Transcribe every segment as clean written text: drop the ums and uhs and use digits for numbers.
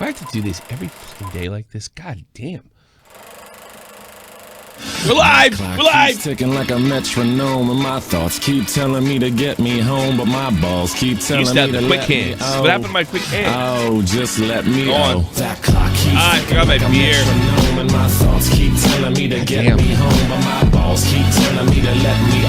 I have to do this every fucking day like this? God damn. We're live! We're live! Ticking like a metronome, and my thoughts keep telling me to get me home, but my balls keep telling me to quick hands. What happened to my quick hands? Oh, just let me Go on. That clock keeps I forgot my beer. And my thoughts keep telling me to get me home, but my balls keep telling me to let me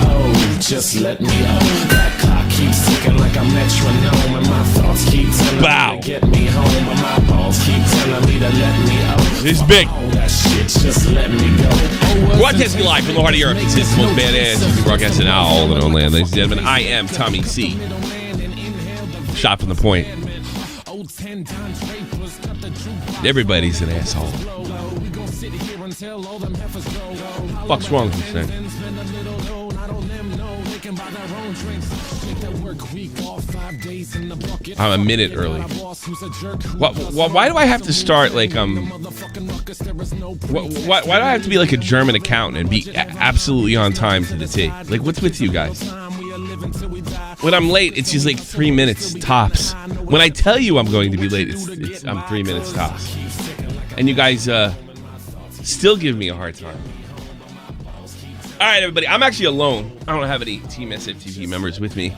Oh, just let me That clock keeps ticking like a metronome, and my thoughts keep telling me to get me home, but my balls keep telling me to let me This is big. That shit, just let me go. Broadcasting live from the heart of Europe. This is the most badass broadcasting now all in our land. Ladies and gentlemen, I am Tommy C. Shot from the point. Everybody's an asshole. Fuck's wrong with this thing? I'm a minute early. Why do I have to start like why do I have to be like a German accountant and be absolutely on time to the T? Like, what's with you guys? When I'm late, it's just like 3 minutes tops. When I tell you I'm going to be late, I'm 3 minutes tops. And you guys still give me a hard time. All right, everybody. I'm actually alone. I don't have any Team SFTP members with me.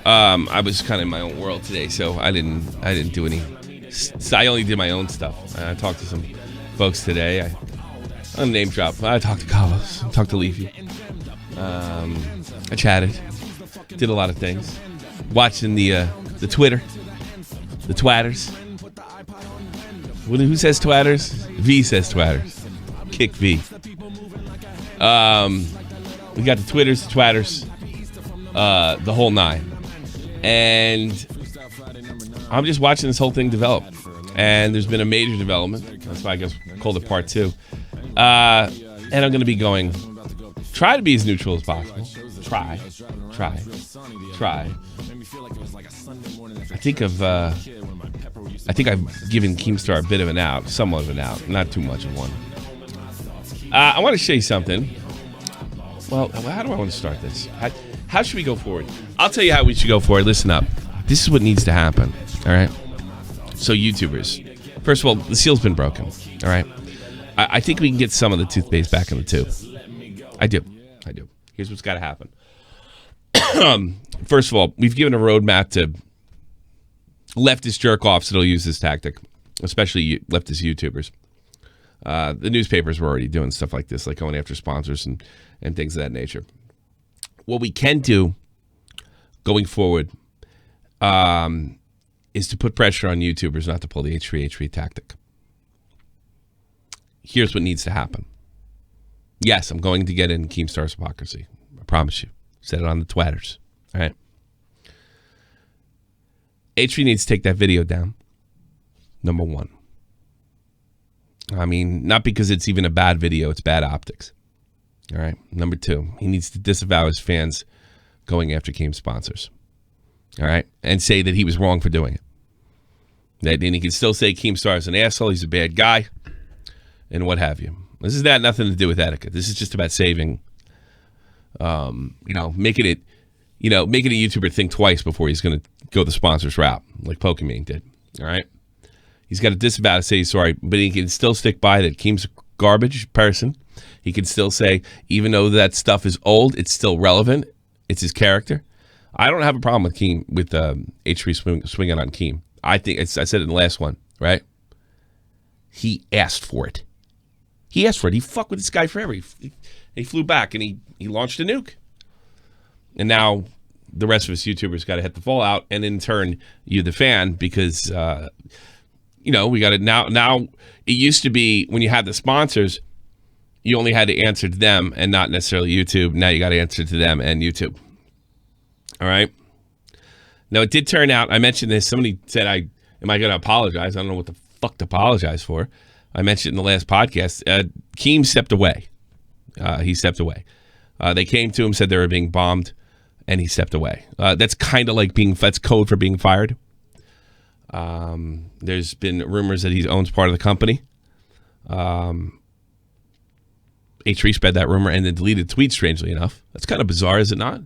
I was kind of in my own world today, so I didn't do any. I only did my own stuff. I talked to some folks today. I name drop. I talked to Carlos. I talked to Leafy. I chatted. Did a lot of things. Watching the Twitter, the twatters. Who says twatters? V says twatters. Kick V. We got the Twitters, the twatters, the whole nine. And I'm just watching this whole thing develop. And there's been a major development. That's why I guess I called it part 2. And I'm going to be try to be as neutral as possible. Try. I think I've given Keemstar a bit of an out, somewhat of an out, not too much of one. I want to show you something. Well, how do I want to start this? How should we go forward? I'll tell you how we should go forward. Listen up. This is what needs to happen. All right? So, YouTubers. First of all, the seal's been broken. All right? I think we can get some of the toothpaste back in the tube. I do. Here's what's got to happen. First of all, we've given a roadmap to leftist jerk-offs that'll use this tactic, especially leftist YouTubers. The newspapers were already doing stuff like this, like going after sponsors and things of that nature. What we can do going forward is to put pressure on YouTubers not to pull the H3H3 tactic. Here's what needs to happen. Yes, I'm going to get in Keemstar's hypocrisy. I promise you. Said it on the twatters. All right. H3 needs to take that video down. Number 1. I mean, not because it's even a bad video, it's bad optics. All right. Number 2, he needs to disavow his fans going after Keem sponsors. All right. And say that he was wrong for doing it. And he can still say Keemstar is an asshole, he's a bad guy, and what have you. This has got nothing to do with Etika. This is just about saving, making a YouTuber think twice before he's going to go the sponsors route, like Pokemon did. All right. He's got to disavow to say he's sorry, but he can still stick by that Keem's a garbage person. He can still say, even though that stuff is old, it's still relevant. It's his character. I don't have a problem with Keem, with H3 swinging on Keem. I think, I said it in the last one, right? He asked for it. He fucked with this guy forever. He flew back and he launched a nuke. And now the rest of us YouTubers got to hit the fallout, and in turn, you the fan, because we got it now. It used to be when you had the sponsors, you only had to answer to them and not necessarily YouTube. Now you got to answer to them and YouTube. All right. Now it did turn out. I mentioned this. Somebody said, "Am I going to apologize?" I don't know what the fuck to apologize for. I mentioned in the last podcast. Keem stepped away. He stepped away. They came to him, said they were being bombed, and he stepped away. That's kind of like that's code for being fired. There's been rumors that he owns part of the company. H3 spread that rumor and then deleted tweets, strangely enough. That's kind of bizarre, is it not?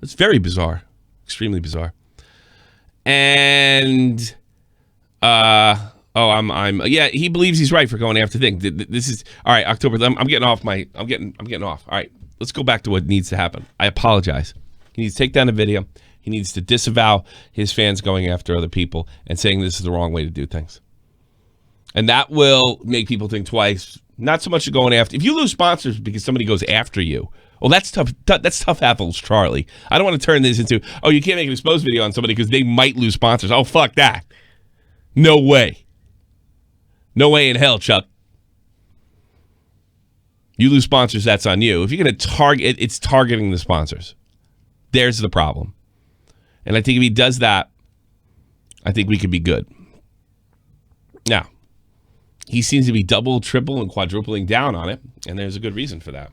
It's very bizarre. Extremely bizarre. And Yeah, he believes he's right for going after things. This is all right. October. I'm getting off. I'm getting off. All right, let's go back to what needs to happen. I apologize. He needs to take down the video. He needs to disavow his fans going after other people and saying this is the wrong way to do things. And that will make people think twice. Not so much going after. If you lose sponsors because somebody goes after you, well, that's tough. That's tough apples, Charlie. I don't want to turn this into, oh, you can't make an exposed video on somebody because they might lose sponsors. Oh, fuck that. No way. No way in hell, Chuck. You lose sponsors, that's on you. If you're going to target, it's targeting the sponsors. There's the problem. And I think if he does that, I think we could be good. Now, he seems to be double, triple, and quadrupling down on it, and there's a good reason for that.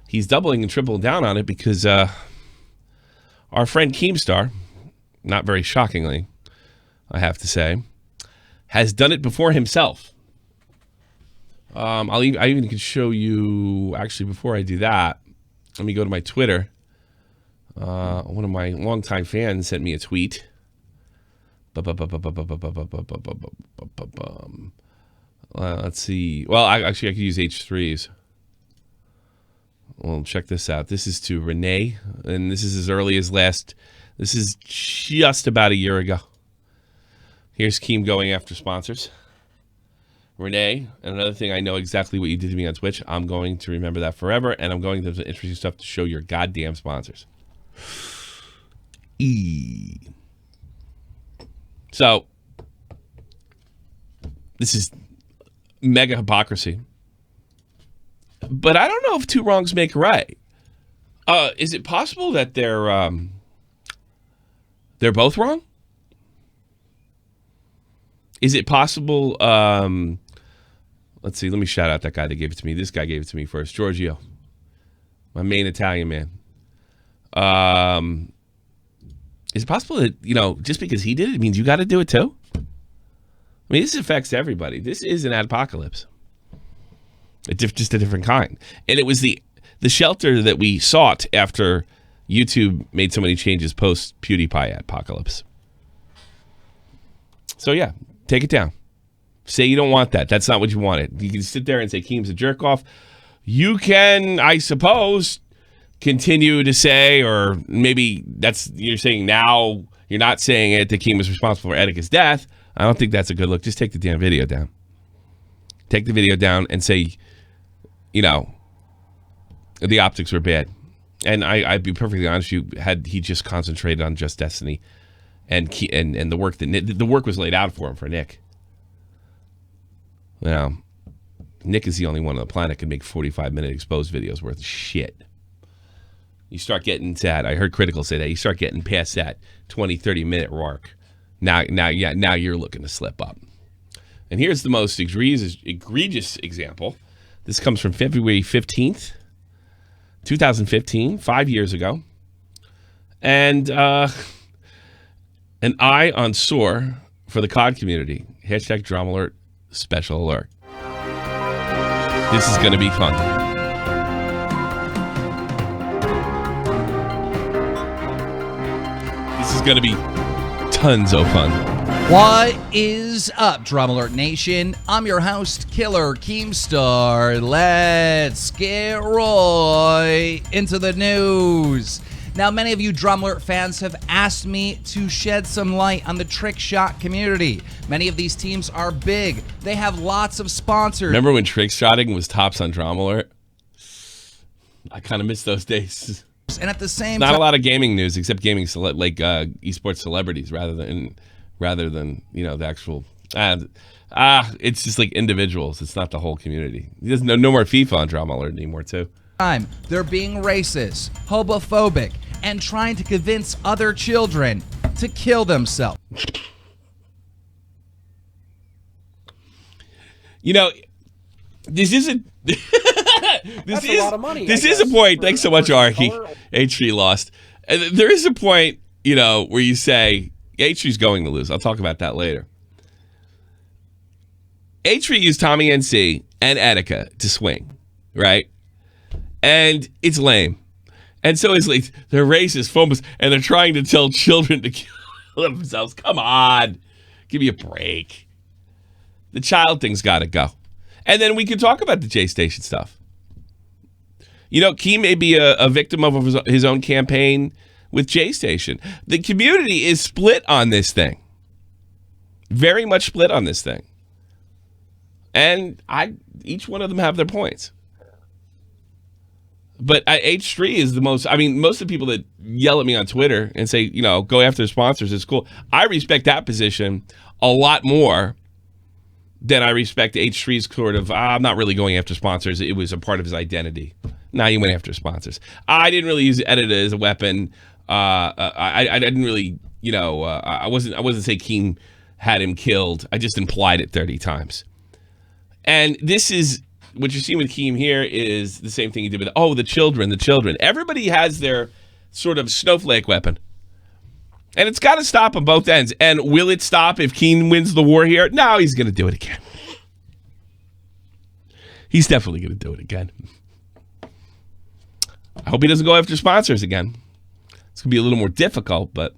He's doubling and tripling down on it because our friend Keemstar, not very shockingly, I have to say, has done it before himself. I even can show you, actually, before I do that, let me go to my Twitter. One of my longtime fans sent me a tweet. Let's see. Well, actually, I could use H3s. Well, check this out. This is to Renee, and this is as early as this is just about a year ago. Here's Keem going after sponsors. Renee, and another thing, I know exactly what you did to me on Twitch. I'm going to remember that forever, and I'm going to have some interesting stuff to show your goddamn sponsors. So, this is mega hypocrisy. But I don't know if two wrongs make a right. Is it possible that they're both wrong? Is it possible? Let's see. Let me shout out that guy that gave it to me. This guy gave it to me first. Giorgio, my main Italian man. Is it possible that, just because he did it, it means you got to do it too? I mean, this affects everybody. This is an apocalypse. It's just a different kind. And it was the shelter that we sought after YouTube made so many changes post PewDiePie apocalypse. So yeah, take it down. Say you don't want that. That's not what you wanted. You can sit there and say Keem's a jerk off. You can, I suppose, continue to say, or maybe you're saying now, you're not saying it, that Keem was responsible for Etika's death. I don't think that's a good look. Just take the damn video down. Take the video down and say, the optics were bad. And I'd be perfectly honest with you, had he just concentrated on Just Destiny and the work that the work was laid out for him for Nick. Nick is the only one on the planet that can make 45-minute exposed videos worth of shit. You start getting to that. I heard Critical say that. You start getting past that 20, 30-minute mark. Now you're looking to slip up. And here's the most egregious example. This comes from February 15th, 2015, 5 years ago. And an eye on sore for the COD community. Hashtag drama alert, special alert. This is going to be fun. This is going to be tons of fun. What is up, Drama Alert Nation? I'm your host, Killer Keemstar. Let's get right into the news. Now, many of you Drama Alert fans have asked me to shed some light on the trick shot community. Many of these teams are big. They have lots of sponsors. Remember when trick shotting was tops on Drama Alert? I kind of miss those days. And at the same time, not a lot of gaming news, except gaming esports celebrities rather than the actual. It's just like individuals. It's not the whole community. There's no more FIFA on Drama Alert anymore, too. They're being racist, homophobic, and trying to convince other children to kill themselves. This isn't. That's a lot of money. This is a point. Thanks so much, Arky. H3 lost. And there is a point, where you say H3's going to lose. I'll talk about that later. H3 used Tommy NC and Etika to swing, right? And it's lame. And so it's like they're racist, phobos, and they're trying to tell children to kill themselves. Come on. Give me a break. The child thing's got to go. And then we can talk about the J Station stuff. You know, Keem may be a victim of his own campaign with J Station. The community is split on this thing. Very much split on this thing. And each one of them have their points. But H3 is the most, I mean, most of the people that yell at me on Twitter and say, you know, go after sponsors is cool. I respect that position a lot more than I respect H3's sort of, I'm not really going after sponsors. It was a part of his identity. Now you went after sponsors. I didn't really use Etika as a weapon. I didn't really, you know, I wasn't saying Keem had him killed. I just implied it 30 times. And this is, what you're seeing with Keem here is the same thing he did with, the children. Everybody has their sort of snowflake weapon. And it's got to stop on both ends. And will it stop if Keem wins the war here? No, he's going to do it again. He's definitely going to do it again. I hope he doesn't go after sponsors again. It's going to be a little more difficult, but...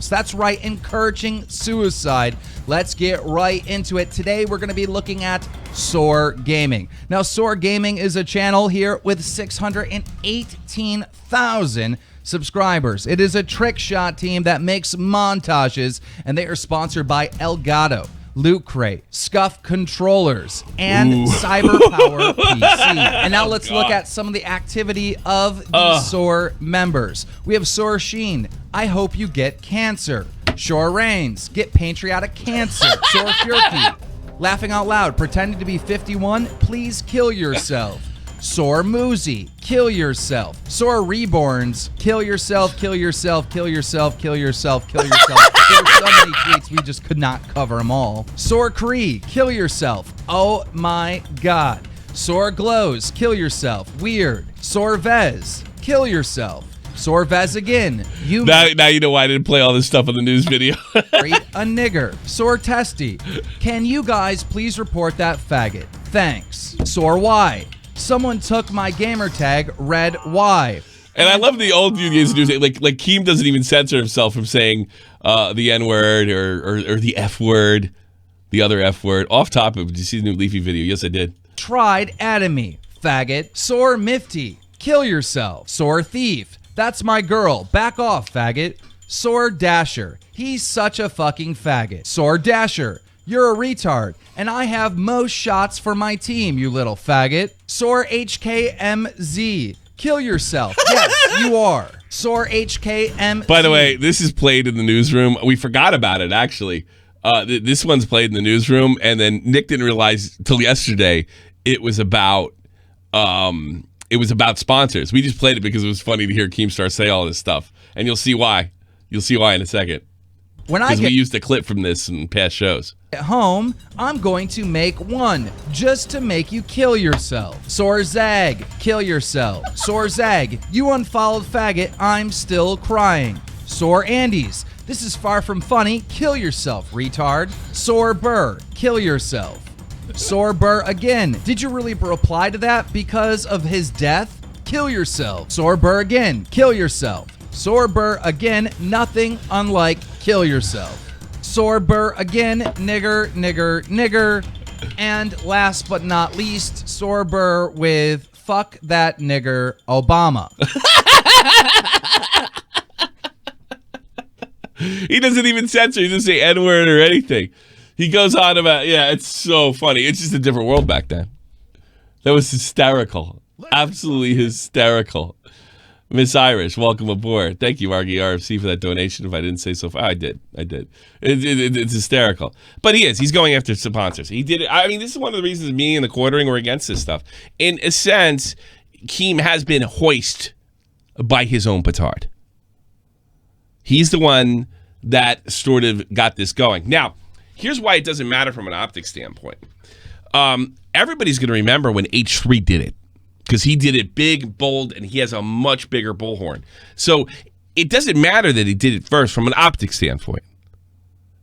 That's right, encouraging suicide. Let's get right into it. Today, we're going to be looking at Soar Gaming. Now, Soar Gaming is a channel here with 618,000 subscribers. It is a trick shot team that makes montages, and they are sponsored by Elgato, Loot Crate, Scuff Controllers, and Cyberpower PC. And now let's look at some of the activity of the Soar members. We have Soar Sheen. I hope you get cancer. Shore Reigns. Get pancreatic cancer. Soar Furky. Laughing out loud. Pretending to be 51. Please kill yourself. Soar Moozy. Kill yourself. Soar Reborns. Kill yourself, kill yourself, kill yourself, kill yourself, kill yourself. There's so many tweets, we just could not cover them all. Soar Cree. Kill yourself. Oh my god. Soar Glows. Kill yourself. Weird. Soar Vez. Kill yourself. Soar Vez again. Now you know why I didn't play all this stuff on the news video. Rate a nigger. Soar Testy. Can you guys please report that faggot? Thanks. Soar Y. Someone took my gamer tag, red Y. And I love the old news. Like Keem doesn't even censor himself from saying the N word or the F word, the other F word. Off topic, did you see the new Leafy video? Yes, I did. Tried Atomy, faggot. Soar Mifty, kill yourself. Soar Thief, that's my girl. Back off, faggot. Soar Dasher, he's such a fucking faggot. Soar Dasher, you're a retard, and I have most shots for my team, you little faggot. Soar HKMZ, kill yourself. Yes, you are. Soar HKMZ. By the way, this is played in the newsroom. We forgot about it, actually. This one's played in the newsroom, and then Nick didn't realize till yesterday it was about sponsors. We just played it because it was funny to hear Keemstar say all this stuff, and you'll see why. You'll see why in a second. Because we used a clip from this in past shows. At home, I'm going to make one just to make you kill yourself. Soar Zag, kill yourself. Soar Zag, you unfollowed faggot, I'm still crying. Soar Andes, this is far from funny, kill yourself, retard. Soar Burr, kill yourself. Soar Burr again, did you really reply to that because of his death? Kill yourself. Soar Burr again, kill yourself. Soar Burr again, nothing unlike kill yourself. Soar Burr again, nigger, nigger, nigger. And last but not least, Soar Burr with fuck that nigger, Obama. He doesn't even censor. He doesn't say N-word or anything. He goes on about, it's so funny. It's just a different world back then. That was hysterical. Absolutely hysterical. Miss Irish, welcome aboard. Thank you, Argy RFC, for that donation. If I didn't say so far, I did. It's hysterical. But he's going after sponsors. He did it. I mean, this is one of the reasons me and the quartering were against this stuff. In a sense, Keem has been hoisted by his own petard. He's the one that sort of got this going. Now, here's why it doesn't matter from an optics standpoint. Everybody's going to remember when H3 did it. Because he did it big, bold, and he has a much bigger bullhorn. So it doesn't matter that he did it first from an optics standpoint.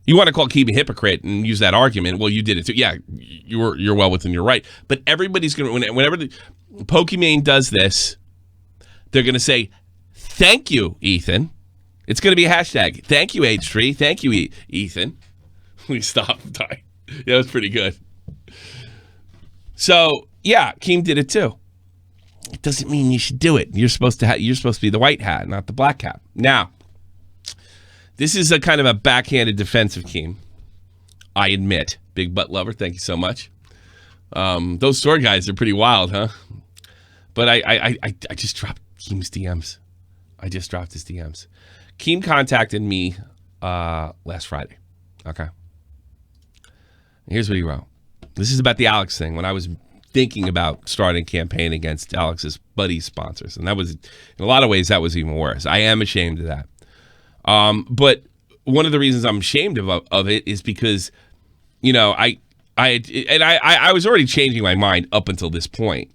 You want to call Keem a hypocrite and use that argument. Well, you did it too. Yeah, you're well within your right. But everybody's going to, whenever the Pokimane does this, they're going to say, thank you, Ethan. It's going to be a hashtag. Thank you, H3. Thank you, Ethan. Please stop. Die. Yeah, that was pretty good. So yeah, Keem did it too. It doesn't mean you should do it. You're supposed to be the white hat, not the black hat. Now, this is a kind of a backhanded defense of Keem. I admit, big butt lover. Thank you so much. Those store guys are pretty wild, huh? But I just dropped Keem's DMs. I just dropped his DMs. Keem contacted me last Friday. Okay. Here's what he wrote. This is about the Alex thing when I was thinking about starting a campaign against Alex's buddy sponsors. And that was, in a lot of ways, that was even worse. I am ashamed of that. But one of the reasons I'm ashamed of it is because, you know, I was already changing my mind up until this point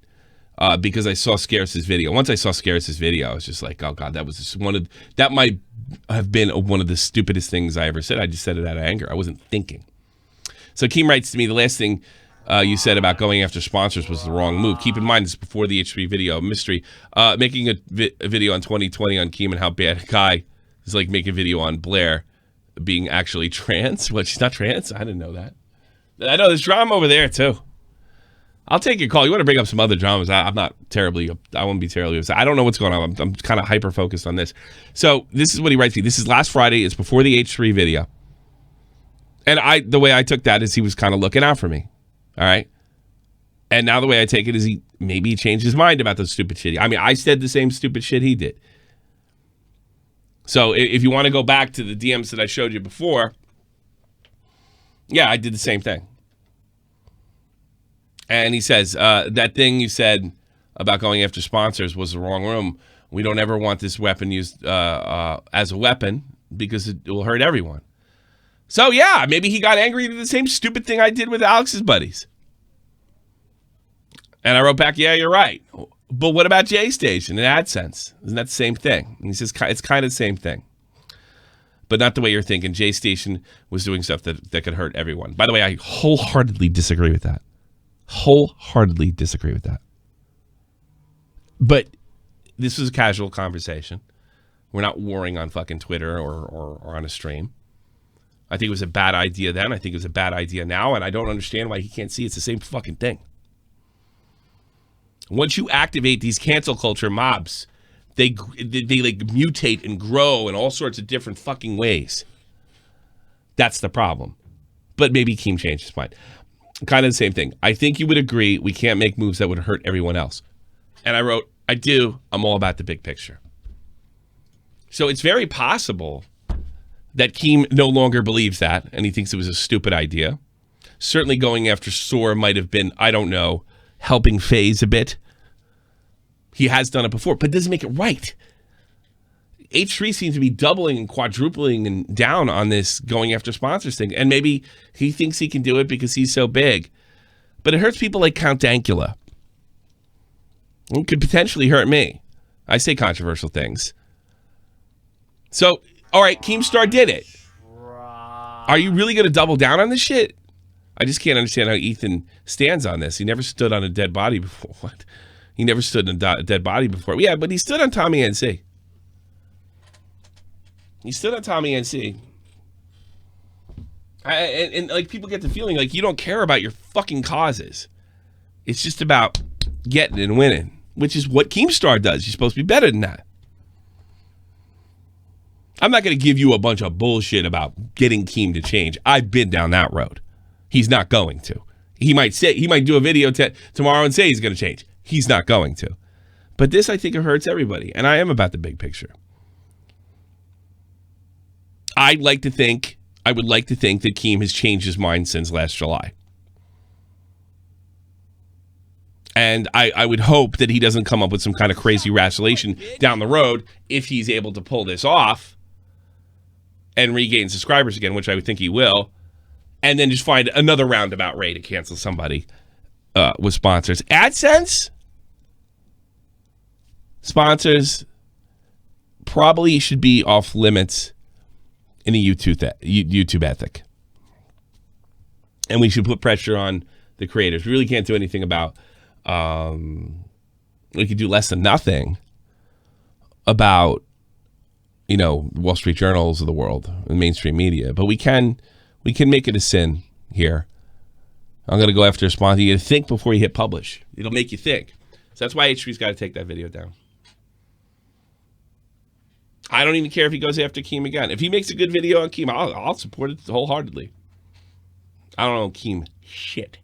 because I saw Scarce's video. Once I saw Scarce's video, I was just like, oh God, that might have been one of the stupidest things I ever said. I just said it out of anger. I wasn't thinking. So Keem writes to me, the last thing you said about going after sponsors was the wrong move. Keep in mind, this is before the H3 video mystery. Making a video on 2020 on Keem and how bad a guy is like making a video on Blair being actually trans. What, she's not trans? I didn't know that. I know there's drama over there too. I'll take your call. You want to bring up some other dramas? I won't be terribly upset. I don't know what's going on. I'm kind of hyper focused on this. So this is what he writes me. This is last Friday. It's before the H3 video. And the way I took that is he was kind of looking out for me. All right. And now the way I take it is maybe he changed his mind about the stupid shit. I mean, I said the same stupid shit he did. So if you want to go back to the DMs that I showed you before, yeah, I did the same thing. And he says, that thing you said about going after sponsors was the wrong room. We don't ever want this weapon used as a weapon because it will hurt everyone. So, yeah, maybe he got angry at the same stupid thing I did with Alex's buddies. And I wrote back, yeah, you're right. But what about J-Station and AdSense? Isn't that the same thing? And he says, it's kind of the same thing. But not the way you're thinking. J-Station was doing stuff that could hurt everyone. By the way, I wholeheartedly disagree with that. Wholeheartedly disagree with that. But this was a casual conversation. We're not warring on fucking Twitter or on a stream. I think it was a bad idea then. I think it was a bad idea now. And I don't understand why he can't see it's the same fucking thing. Once you activate these cancel culture mobs, they like mutate and grow in all sorts of different fucking ways. That's the problem. But maybe Keem changed his mind. Kind of the same thing. I think you would agree we can't make moves that would hurt everyone else. And I wrote, I do. I'm all about the big picture. So it's very possible that Keem no longer believes that, and he thinks it was a stupid idea. Certainly going after SOAR might have been, I don't know, helping FaZe a bit. He has done it before, but it doesn't make it right. H3 seems to be doubling and quadrupling and down on this going after sponsors thing. And maybe he thinks he can do it because he's so big. But it hurts people like Count Dankula. It could potentially hurt me. I say controversial things. So, all right, Keemstar did it. Are you really going to double down on this shit? I just can't understand how Ethan stands on this. He never stood on a dead body before. What? He never stood on a dead body before. Yeah, but he stood on Tommy NC. He stood on Tommy NC. And like people get the feeling like you don't care about your fucking causes. It's just about getting and winning, which is what Keemstar does. You're supposed to be better than that. I'm not going to give you a bunch of bullshit about getting Keem to change. I've been down that road. He's not going to. He might do a video tomorrow and say he's going to change. He's not going to. But this, I think, it hurts everybody. And I am about the big picture. I would like to think that Keem has changed his mind since last July. And I would hope that he doesn't come up with some kind of crazy rationalization down the road if he's able to pull this off and regain subscribers again, which I would think he will, and then just find another roundabout way to cancel somebody with sponsors. AdSense? Sponsors probably should be off limits in the YouTube ethic. And we should put pressure on the creators. We really can't do anything about, we could do less than nothing about, Wall Street Journals of the world and mainstream media. But we can We can make it a sin here. I'm going to go after a sponsor. You got to think before you hit publish. It'll make you think. So that's why H3's got to take that video down. I don't even care if he goes after Keem again. If he makes a good video on Keem, I'll support it wholeheartedly. I don't know Keem shit.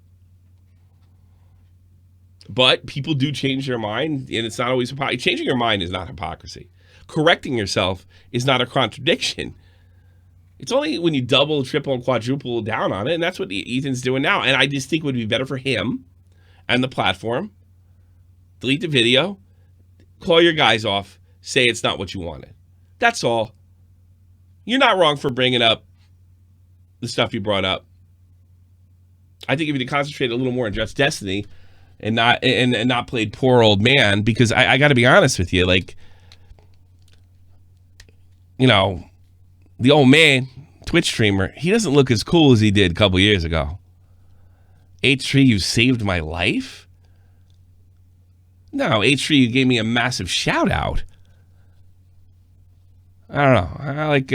But people do change their mind, and it's not always hypocrisy. Changing your mind is not hypocrisy. Correcting yourself is not a contradiction. It's only when you double, triple, and quadruple down on it, and that's what Ethan's doing now. And I just think it would be better for him and the platform. Delete the video, call your guys off, say it's not what you wanted. That's all. You're not wrong for bringing up the stuff you brought up. I think if you concentrate a little more on Just Destiny and not played poor old man, because I got to be honest with you, like, you know, the old man, Twitch streamer, he doesn't look as cool as he did a couple years ago. H3, you saved my life? No, H3, you gave me a massive shout out. I don't know. I like,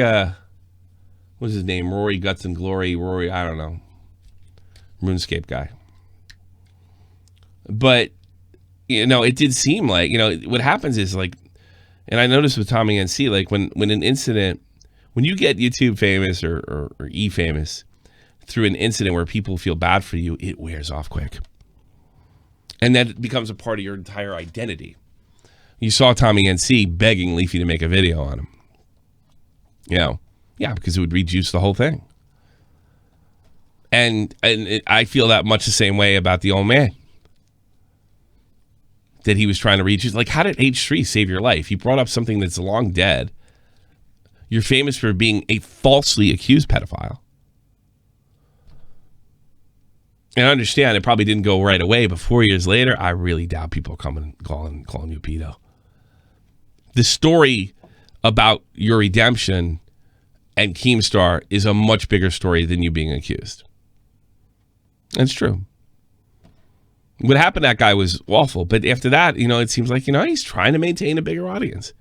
what's his name? Rory Guts and Glory. Rory, I don't know. RuneScape guy. But, you know, it did seem like, you know, what happens is like, and I noticed with Tommy NC, like when an incident, when you get YouTube famous or E-famous through an incident where people feel bad for you, it wears off quick. And that becomes a part of your entire identity. You saw Tommy NC begging Leafy to make a video on him. You know, yeah, because it would reduce the whole thing. And I feel that much the same way about the old man. That he was trying to reach. Like, how did H3 save your life? He brought up something that's long dead. You're famous for being a falsely accused pedophile. And I understand it probably didn't go right away, but 4 years later, I really doubt people coming calling you pedo. The story about your redemption and Keemstar is a much bigger story than you being accused. That's true. What happened to that guy was awful, but after that, you know, it seems like, you know, he's trying to maintain a bigger audience.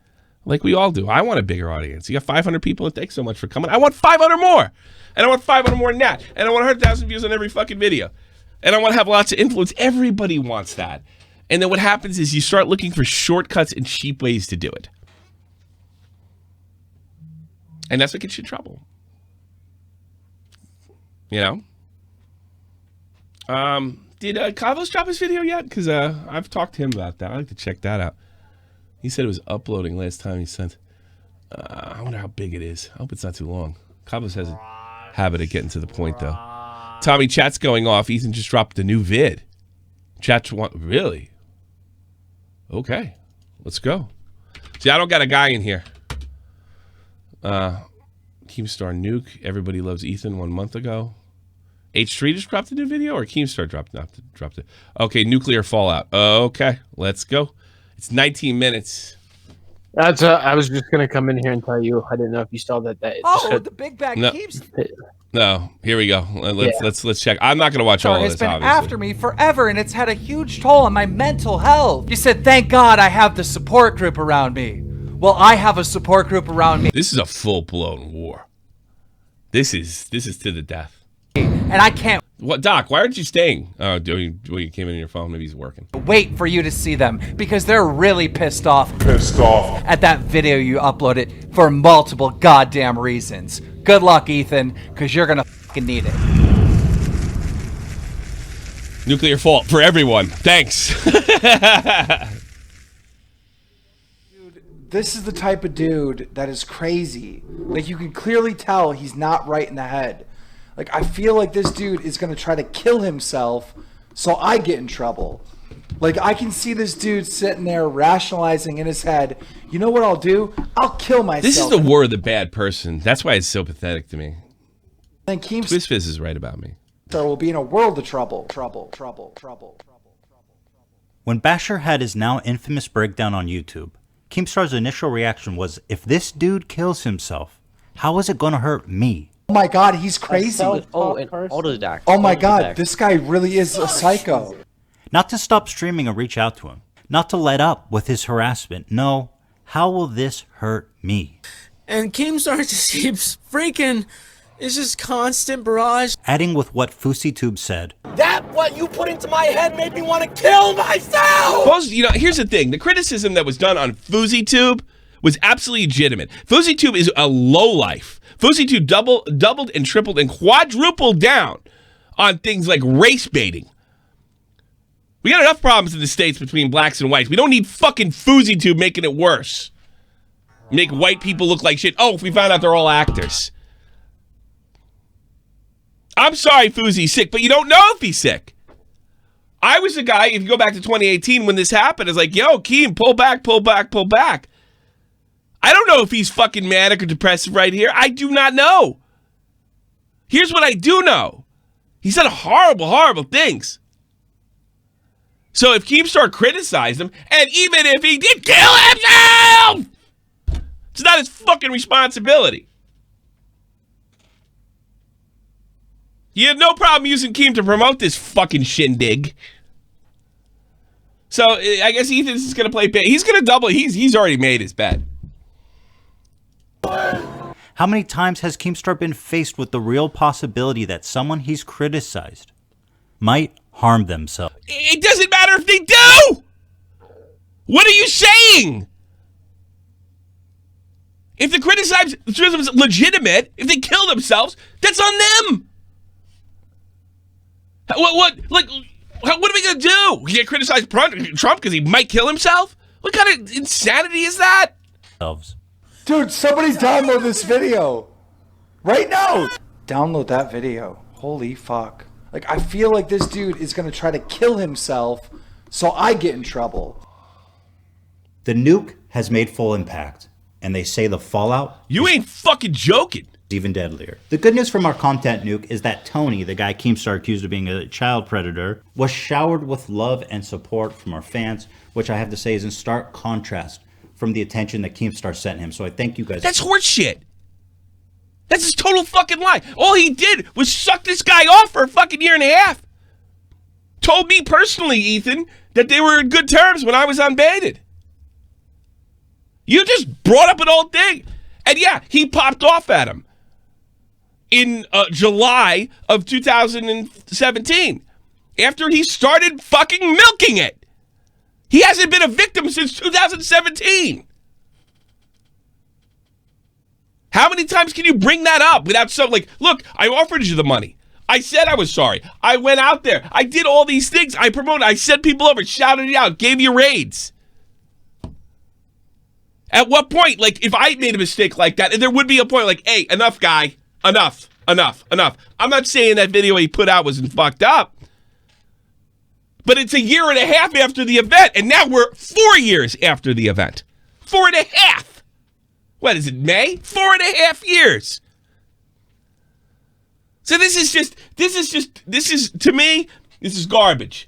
Like we all do. I want a bigger audience. You got 500 people. Thanks so much for coming. I want 500 more. And I want 500 more than that. And I want 100,000 views on every fucking video. And I want to have lots of influence. Everybody wants that. And then what happens is you start looking for shortcuts and cheap ways to do it. And that's what gets you in trouble. You know? Did Kavos drop his video yet? Because I've talked to him about that. I'd like to check that out. He said it was uploading last time he sent. I wonder how big it is. I hope it's not too long. Kavos has a habit of getting to the point, though. Tommy, chat's going off. Ethan just dropped a new vid. Really? Okay. Let's go. See, I don't got a guy in here. Keemstar Nuke. Everybody loves Ethan 1 month ago. H3 just dropped a new video, or Keemstar dropped it? Okay, nuclear fallout. Okay, let's go. It's 19 minutes. That's. I was just gonna come in here and tell you. I didn't know if you saw that. The big bag keeps. No, here we go. Let's check. I'm not gonna watch all of this. It's been obviously after me forever, and it's had a huge toll on my mental health. You said, "Thank God I have the support group around me." Well, I have a support group around me. This is a full-blown war. This is to the death. And I can't. What, Doc? Why aren't you staying? Oh, you came in your phone. Maybe he's working. Wait for you to see them because they're really pissed off at that video you uploaded for multiple goddamn reasons. Good luck, Ethan, because you're gonna fucking need it. Nuclear fault for everyone. Thanks. This is the type of dude that is crazy. Like, you can clearly tell he's not right in the head. Like, I feel like this dude is going to try to kill himself so I get in trouble. Like, I can see this dude sitting there rationalizing in his head, you know what I'll do? I'll kill myself. This is the war of the bad person. That's why it's so pathetic to me. And Twist Fizz is right about me. Will be in a world of trouble. When Basher had his now infamous breakdown on YouTube, Keemstar's initial reaction was, if this dude kills himself, how is it going to hurt me? Oh my god, he's crazy. And Autodac. Oh my god, this guy really is a psycho. Not to stop streaming or reach out to him. Not to let up with his harassment. No, how will this hurt me? And Keemstar just keeps freaking, It's just constant barrage. Adding with what FouseyTube said. That what you put into my head made me want to kill myself! Here's the thing. The criticism that was done on FouseyTube was absolutely legitimate. FouseyTube is a lowlife. FouseyTube doubled and tripled and quadrupled down on things like race baiting. We got enough problems in the States between blacks and whites. We don't need fucking FouseyTube making it worse. Make white people look like shit. Oh, if we found out they're all actors. I'm sorry Fousey's sick, but you don't know if he's sick. I was the guy, if you go back to 2018 when this happened, it's like, yo, Keem, pull back, pull back, pull back. I don't know if he's fucking manic or depressive right here. I do not know. Here's what I do know. He's done horrible, horrible things. So if Keemstar criticized him, and even if he did kill himself, it's not his fucking responsibility. You have no problem using Keem to promote this fucking shindig. So I guess Ethan's just going to play bait. He's going to double. He's already made his bet. How many times has Keemstar been faced with the real possibility that someone he's criticized might harm themselves? It doesn't matter if they do! What are you saying? If the criticism is legitimate, if they kill themselves, that's on them! What are we gonna do? We can't criticize Trump because he might kill himself? What kind of insanity is that? Dude, somebody download this video. Right now. Download that video. Holy fuck. Like, I feel like this dude is gonna try to kill himself so I get in trouble. The nuke has made full impact, and they say the fallout... You ain't fucking joking. Even deadlier. The good news from our content nuke is that Tony, the guy Keemstar accused of being a child predator, was showered with love and support from our fans, which I have to say is in stark contrast from the attention that Keemstar sent him. So I thank you guys. That's horseshit. That's his total fucking lie. All he did was suck this guy off for a fucking year and a half. Told me personally, Ethan, that they were in good terms when I was unbaited. You just brought up an old thing. And yeah, he popped off at him in July of 2017 after he started fucking milking it. He hasn't been a victim since 2017. How many times can you bring that up without look, I offered you the money. I said I was sorry. I went out there. I did all these things. I promoted. I sent people over, shouted it out, gave you raids. At what point, if I made a mistake like that, and there would be a point hey, enough, guy. Enough. I'm not saying that video he put out wasn't fucked up. But it's a year and a half after the event, and now we're 4 years after the event. 4.5. What is it, May? 4.5 years. So this is to me, this is garbage.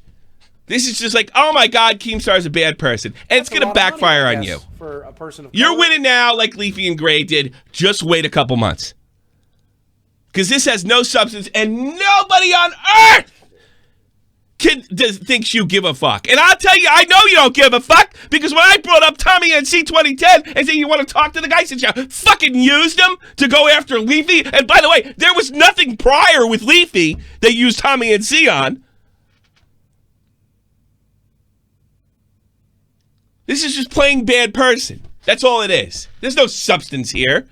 This is just oh my God, Keemstar's a bad person. And it's going to backfire on you. For a person of You're color. winning now like Leafy and Gray did. Just wait a couple months. Because this has no substance and nobody on earth thinks you give a fuck. And I'll tell you, I know you don't give a fuck because when I brought up Tommy and C 2010 and said you want to talk to the guy since you fucking used him to go after Leafy. And by the way, there was nothing prior with Leafy they used Tommy and C on. This is just playing bad person. That's all it is. There's no substance here.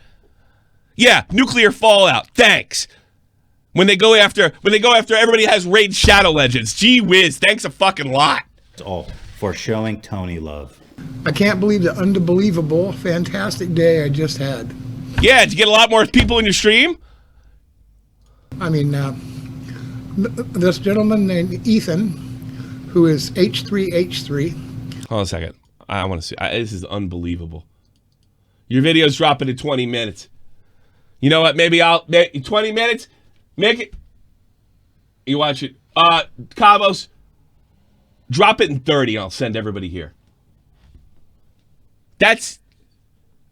Yeah, nuclear fallout. Thanks. When they go after everybody has raid Shadow Legends. Gee whiz, thanks a fucking lot. It's all for showing Tony love. I can't believe the unbelievable, fantastic day I just had. Yeah, did you get a lot more people in your stream? I mean, this gentleman named Ethan, who is H3H3. Hold on a second. I want to see. This is unbelievable. Your video's dropping in 20 minutes. You know what? Maybe 20 minutes. Make it. You watch it. Cabos, drop it in 30 and I'll send everybody here. That's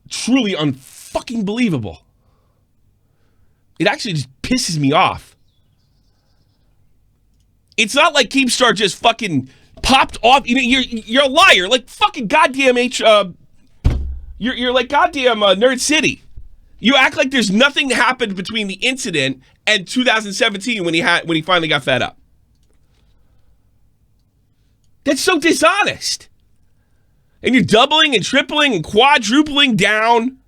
truly unfucking believable. It actually just pisses me off. It's not like Keemstar just fucking popped off. You're a liar. Like fucking goddamn you're like goddamn Nerd City. You act like there's nothing that happened between the incident and 2017 when he finally got fed up. That's so dishonest. And you're doubling and tripling and quadrupling down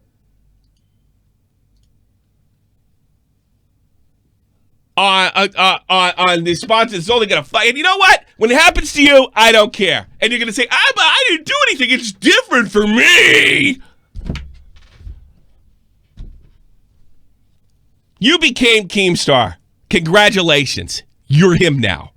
on the sponsor that's only going to fight. And you know what? When it happens to you, I don't care. And you're going to say, I didn't do anything. It's different for me. You became Keemstar. Congratulations. You're him now.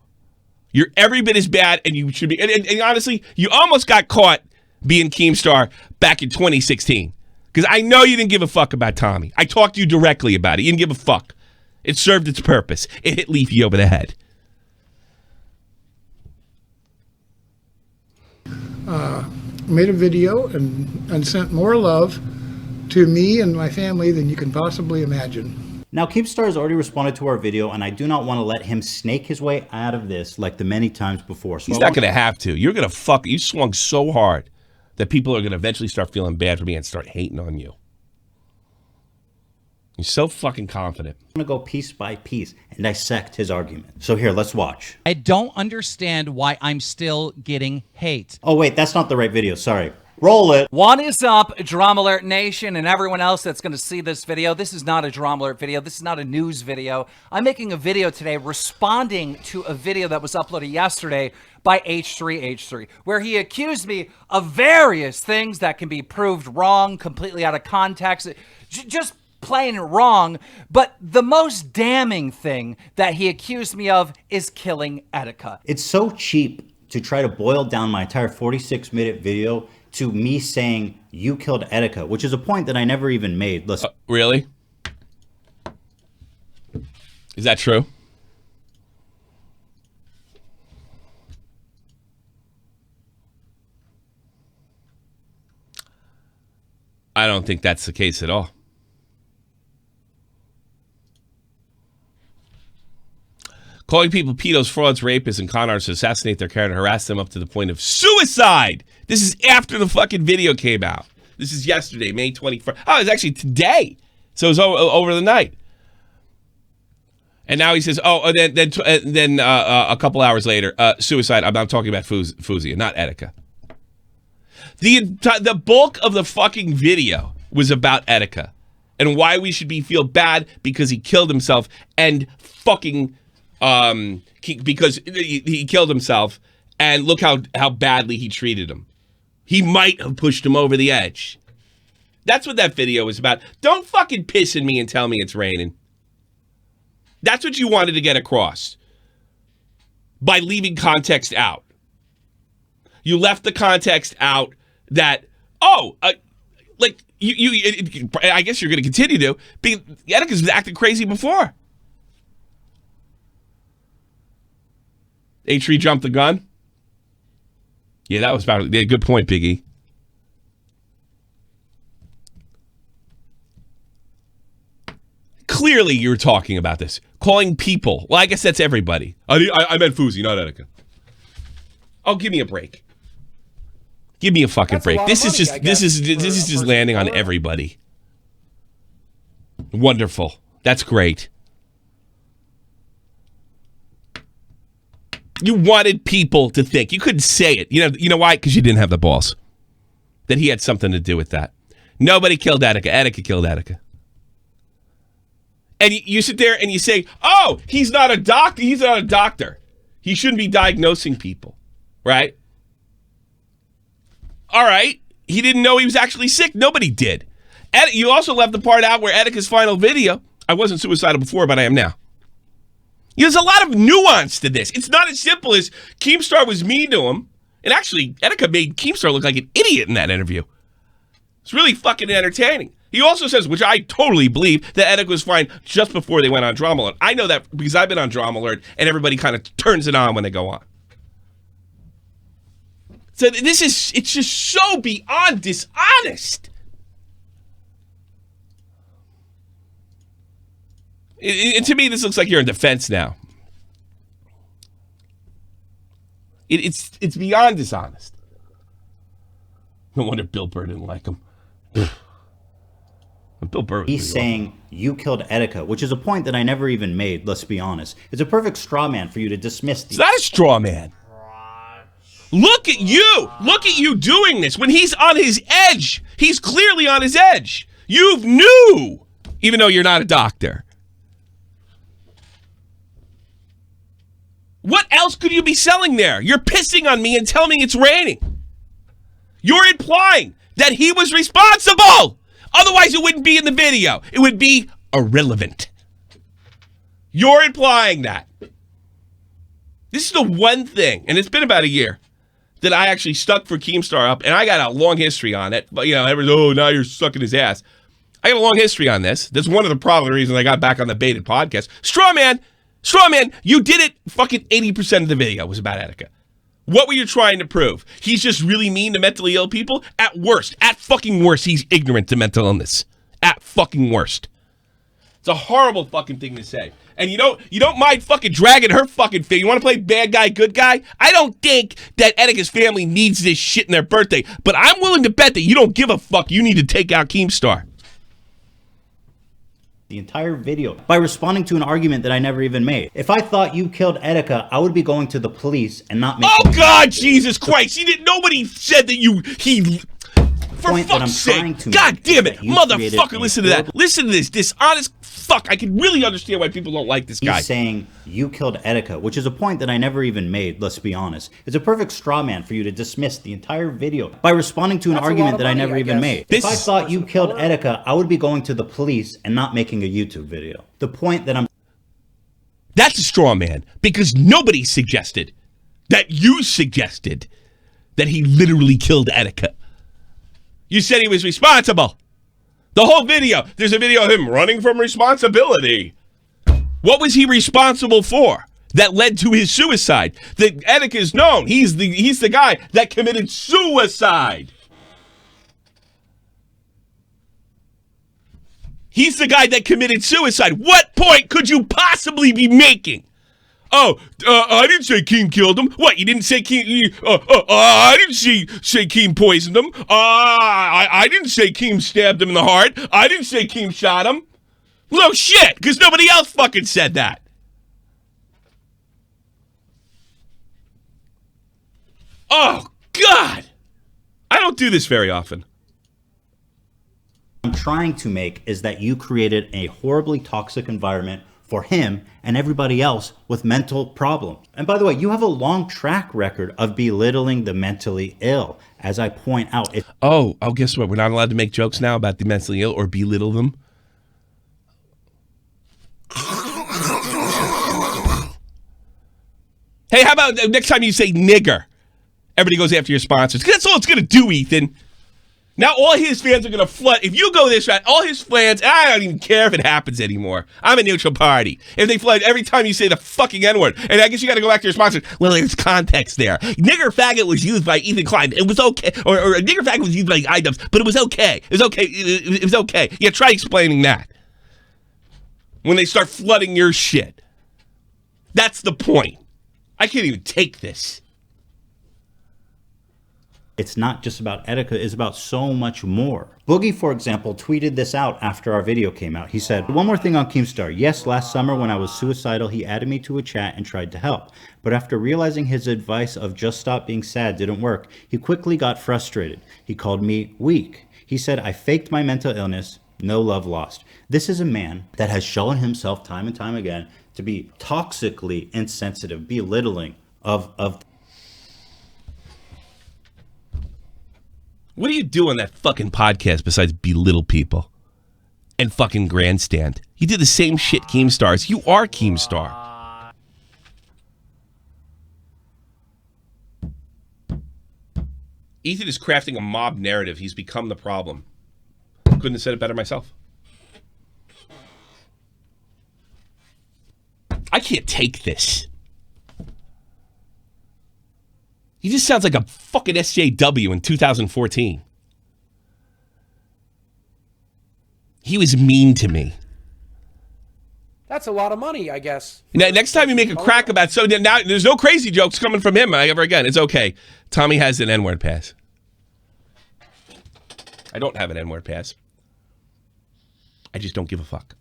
You're every bit as bad, and you should be. And honestly, you almost got caught being Keemstar back in 2016. Because I know you didn't give a fuck about Tommy. I talked to you directly about it. You didn't give a fuck. It served its purpose. It hit Leafy over the head. Made a video and sent more love to me and my family than you can possibly imagine. Now, Keemstar has already responded to our video, and I do not want to let him snake his way out of this like the many times before. So he's not going to have to. You're going to fuck. You swung so hard that people are going to eventually start feeling bad for me and start hating on you. You're so fucking confident. I'm going to go piece by piece and dissect his argument. So here, let's watch. I don't understand why I'm still getting hate. Oh, wait, that's not the right video. Sorry. Roll it. What is up, Drama Alert Nation and everyone else that's going to see this video? This is not a Drama Alert video. This is not a news video. I'm making a video today responding to a video that was uploaded yesterday by H3H3, where he accused me of various things that can be proved wrong, completely out of context, just plain wrong. But the most damning thing that he accused me of is killing Etika. It's so cheap to try to boil down my entire 46-minute video to me saying you killed Etika, which is a point that I never even made. Listen. Really? Is that true? I don't think that's the case at all. Calling people pedos, frauds, rapists, and con artists to assassinate their character and harass them up to the point of suicide. This is after the fucking video came out. This is yesterday, May 21st. Oh, it was actually today. So it was over the night. And now he says, oh, and then a couple hours later, suicide. I'm talking about Fuzia, not Etika. The bulk of the fucking video was about Etika and why we should feel bad because he killed himself and fucking because he killed himself, and look how badly he treated him. He might have pushed him over the edge. That's what that video was about. Don't fucking piss in me and tell me it's raining. That's what you wanted to get across by leaving context out. You left the context out that, like I guess you're going to continue to. Etika's acted crazy before. H3 jumped the gun. Yeah, that was about a good point, Biggie. Clearly, you're talking about this. Calling people. Well, I guess that's everybody. I meant Fuzi, not Etika. Oh, give me a break. Give me a fucking break. This is just landing on everybody. Wonderful. That's great. You wanted people to think. You couldn't say it. You know why? Because you didn't have the balls. That he had something to do with that. Nobody killed Etika. Etika killed Etika. And you sit there and you say, oh, he's not a doctor. He's not a doctor. He shouldn't be diagnosing people. Right? All right. He didn't know he was actually sick. Nobody did. You also left the part out where Etika's final video, I wasn't suicidal before, but I am now. There's a lot of nuance to this. It's not as simple as Keemstar was mean to him. And actually, Etika made Keemstar look like an idiot in that interview. It's really fucking entertaining. He also says, which I totally believe, that Etika was fine just before they went on Drama Alert. I know that because I've been on Drama Alert, and everybody kind of turns it on when they go on. So it's just so beyond dishonest. And to me, this looks like you're in defense now. It's beyond dishonest. No wonder Bill Burr didn't like him. Bill Burr. He's saying you killed Etika, which is a point that I never even made, let's be honest. It's a perfect straw man for you to dismiss. It's not a straw man. Look at you. Look at you doing this. When he's on his edge, he's clearly on his edge. You knew, even though you're not a doctor. What else could you be selling there? You're pissing on me and telling me it's raining. You're implying that he was responsible. Otherwise, it wouldn't be in the video. It would be irrelevant. You're implying that. This is the one thing, and it's been about a year, that I actually stuck for Keemstar up, and I got a long history on it. But, everyone's, now you're sucking his ass. I got a long history on this. That's one of the probably reasons I got back on the baited podcast. Straw man, you did it. Fucking 80% of the video was about Etika. What were you trying to prove? He's just really mean to mentally ill people? At fucking worst, he's ignorant to mental illness. At fucking worst. It's a horrible fucking thing to say. And you don't mind fucking dragging her fucking feet. You want to play bad guy, good guy? I don't think that Etika's family needs this shit in their birthday. But I'm willing to bet that you don't give a fuck. You need to take out Keemstar. The entire video by responding to an argument that I never even made. If I thought you killed Etika, I would be going to the police and not making... Oh, God, Jesus Christ. Nobody said that he... For fuck's sake. God damn it. Motherfucker, listen to that. Listen to this dishonest fuck. I can really understand why people don't like this guy. He's saying you killed Etika, which is a point that I never even made, let's be honest. It's a perfect straw man for you to dismiss the entire video by responding to an argument that I never even made. If I thought you killed Etika, I would be going to the police and not making a YouTube video. The point that I'm... That's a straw man, because nobody suggested that you suggested that he literally killed Etika. You said he was responsible. The whole video. There's a video of him running from responsibility. What was he responsible for that led to his suicide? That Etika is known. He's the guy that committed suicide. He's the guy that committed suicide. What point could you possibly be making? Oh, I didn't say Keem killed him. What, you didn't say Keem... I didn't say Keem poisoned him. I didn't say Keem stabbed him in the heart. I didn't say Keem shot him. No shit, because nobody else fucking said that. Oh, God. I don't do this very often. I'm trying to make is that you created a horribly toxic environment for him and everybody else with mental problems. And by the way, you have a long track record of belittling the mentally ill, as I point out. Guess what? We're not allowed to make jokes now about the mentally ill or belittle them. Hey, how about next time you say nigger, everybody goes after your sponsors? Because that's all it's going to do, Ethan. Now all his fans are going to flood. If you go this route, all his fans, I don't even care if it happens anymore. I'm a neutral party. If they flood every time you say the fucking N-word, and I guess you got to go back to your sponsor. Well, there's context there. Nigger faggot was used by Ethan Klein. It was okay. Or nigger faggot was used by iDubbbz, but it was okay. It was okay. It was okay. Yeah, try explaining that. When they start flooding your shit. That's the point. I can't even take this. It's not just about Etika, it's about so much more. Boogie, for example, tweeted this out after our video came out. He said, one more thing on Keemstar. Yes, last summer when I was suicidal, he added me to a chat and tried to help. But after realizing his advice of just stop being sad didn't work, he quickly got frustrated. He called me weak. He said, I faked my mental illness, no love lost. This is a man that has shown himself time and time again to be toxically insensitive, belittling of What do you do on that fucking podcast besides belittle people and fucking grandstand? You did the same shit Keemstars. You are Keemstar. Ethan is crafting a mob narrative. He's become the problem. Couldn't have said it better myself. I can't take this. He just sounds like a fucking SJW in 2014. He was mean to me. That's a lot of money, I guess. Now, next time you make a crack about... So now there's no crazy jokes coming from him ever again. It's okay. Tommy has an N-word pass. I don't have an N-word pass. I just don't give a fuck.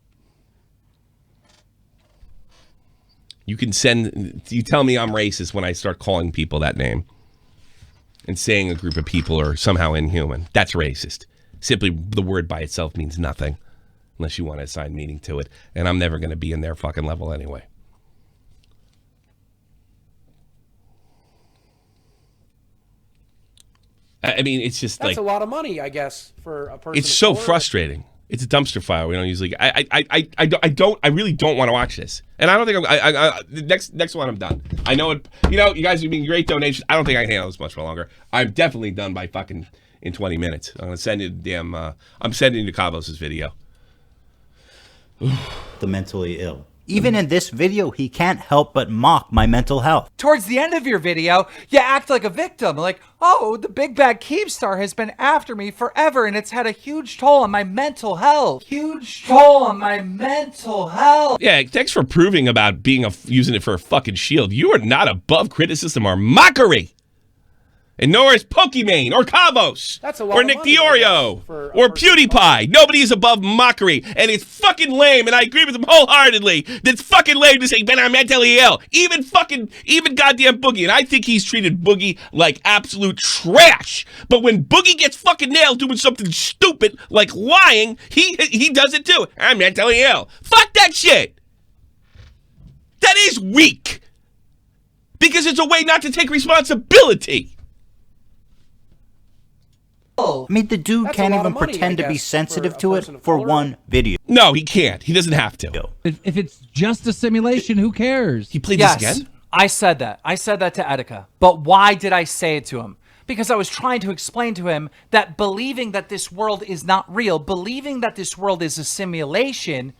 You tell me I'm racist when I start calling people that name and saying a group of people are somehow inhuman. That's racist. Simply the word by itself means nothing unless you want to assign meaning to it. And I'm never going to be in their fucking level anyway. I mean, it's just That's like... a lot of money, I guess, for a person. It's so frustrating. It's a dumpster fire. We don't usually... I really don't want to watch this. And I don't think the next one I'm done. I know it... You know, you guys are being great donations. I don't think I can handle this much longer. I'm definitely done by fucking... in 20 minutes. I'm going to send you the damn... I'm sending you Cabos' video. The mentally ill. Even in this video, he can't help but mock my mental health. Towards the end of your video, you act like a victim. Like, oh, the big bad Keemstar has been after me forever and it's had a huge toll on my mental health. Huge toll on my mental health. Yeah, thanks for proving about using it for a fucking shield. You are not above criticism or mockery. And nor is Pokimane or Cabos or Nick Diorio or PewDiePie. Nobody is above mockery. And it's fucking lame, and I agree with him wholeheartedly. It's fucking lame to say, Ben, I'm mentally ill. Even goddamn Boogie. And I think he's treated Boogie like absolute trash. But when Boogie gets fucking nailed doing something stupid like lying, he does it too. I'm mentally ill. Fuck that shit. That is weak. Because it's a way not to take responsibility. I mean, the dude can't even pretend to be sensitive to it for one video. No, he can't. He doesn't have to. If it's just a simulation, who cares? He played this again? I said that. I said that to Etika. But why did I say it to him? Because I was trying to explain to him that believing that this world is not real, believing that this world is a simulation,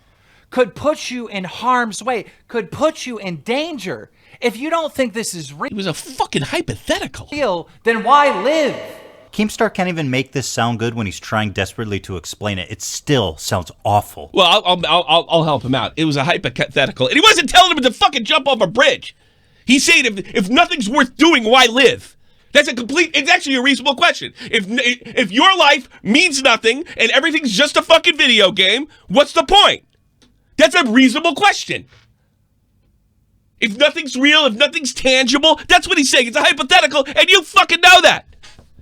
could put you in harm's way, could put you in danger. If you don't think this is real, it was a fucking hypothetical. Then why live? Keemstar can't even make this sound good when he's trying desperately to explain it. It still sounds awful. Well, I'll help him out. It was a hypothetical, and he wasn't telling him to fucking jump off a bridge. He's saying if nothing's worth doing, why live? That's it's actually a reasonable question. If your life means nothing and everything's just a fucking video game, what's the point? That's a reasonable question. If nothing's real, if nothing's tangible, that's what he's saying. It's a hypothetical, and you fucking know that.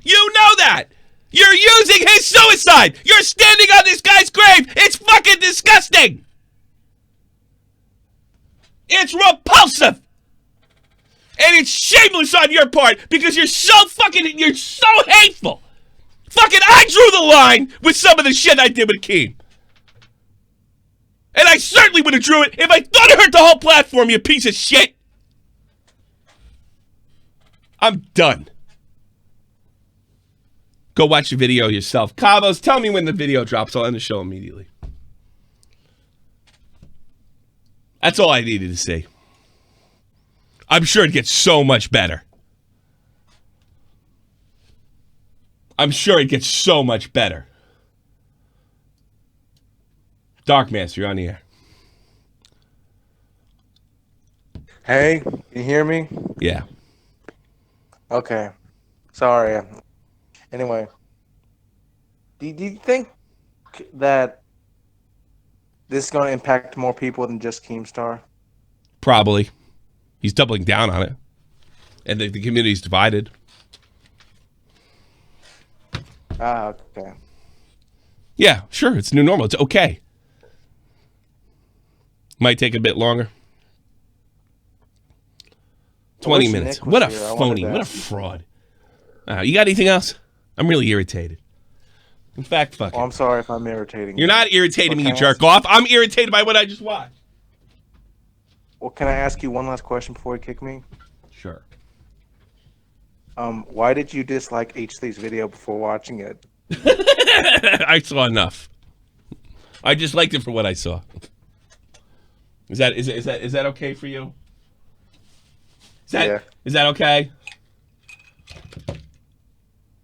You know that! You're using his suicide! You're standing on this guy's grave! It's fucking disgusting! It's repulsive! And it's shameless on your part because you're so hateful! Fucking I drew the line with some of the shit I did with Keem. And I certainly would have drew it if I thought it hurt the whole platform, you piece of shit! I'm done. Go watch the video yourself. Cabos, tell me when the video drops. I'll end the show immediately. That's all I needed to say. I'm sure it gets so much better. I'm sure it gets so much better. Darkmaster, you're on the air. Hey, can you hear me? Yeah. Okay. Sorry. Anyway, do you think that this is going to impact more people than just Keemstar? Probably. He's doubling down on it. And the community's divided. Ah, okay. Yeah, sure. It's new normal. It's okay. Might take a bit longer. 20 minutes. What a phony. What a fraud. You got anything else? I'm really irritated. In fact, fuck it. I'm sorry if I'm irritating you. You're not irritating me, you jerk off. I'm irritated by what I just watched. Well, can I ask you one last question before you kick me? Sure. Why did you dislike H3's video before watching it? I saw enough. I just liked it for what I saw. Is that okay for you? Is that okay?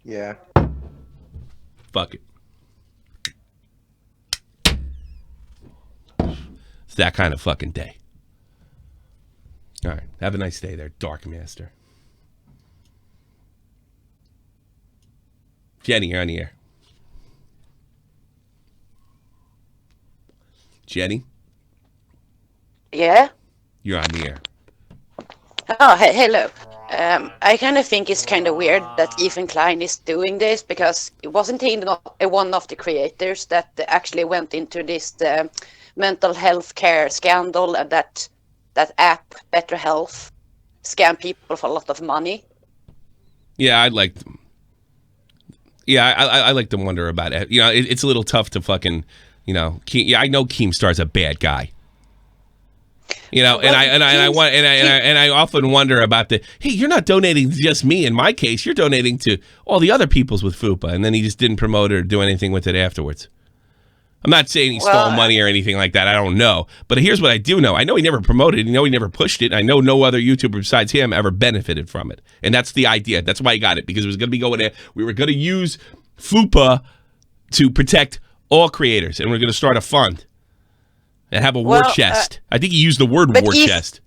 Yeah. Fuck it. It's that kind of fucking day. All right. Have a nice day there, Darkmaster. Jenny, you're on the air. Jenny? Yeah? You're on the air. Oh, hello. I kind of think it's kind of weird that Ethan Klein is doing this because it wasn't he one of the creators that actually went into this mental health care scandal and that app, Better Health, scam people for a lot of money. Yeah, I like to wonder about it. You know, it's a little tough to fucking, you know. I know Keemstar's a bad guy. You know, and I often wonder about hey, you're not donating to just me. In my case, you're donating to all the other peoples with FUPA, and then he just didn't promote it or do anything with it afterwards. I'm not saying he stole money or anything like that. I don't know. But here's what I do know. I know he never promoted it. I know he never pushed it. I know no other YouTuber besides him ever benefited from it. And that's the idea. That's why he got it, because it was going to be going there. We were going to use FUPA to protect all creators, and we're going to start a fund and have a war chest. I think he used the word war chest.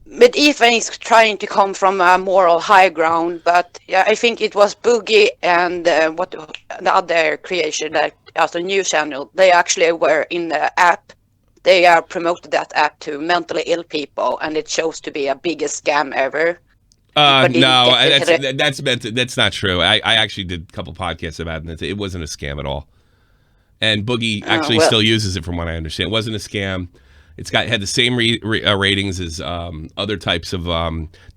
But Ethan is trying to come from a moral high ground. But yeah, I think it was Boogie and what the other creation that also new channel. They actually were in the app. They promoted that app to mentally ill people, and it shows to be a biggest scam ever. No, that's not true. I actually did a couple podcasts about it. It wasn't a scam at all. And Boogie actually still uses it, from what I understand. It wasn't a scam. Had the same ratings as other types of.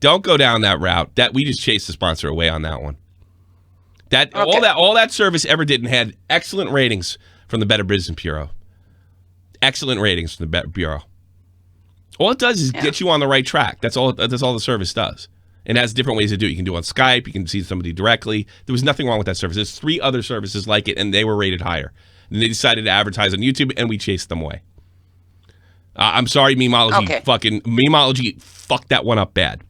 Don't go down that route. That we just chased the sponsor away on that one. All that service ever did, and had excellent ratings from the Better Business Bureau. Excellent ratings from the Better Bureau. All it does is get you on the right track. That's all the service does. And has different ways to do it. You can do it on Skype. You can see somebody directly. There was nothing wrong with that service. There's 3 other services like it, and they were rated higher. And they decided to advertise on YouTube, and we chased them away. I'm sorry, Memology. Memology fucked that one up bad.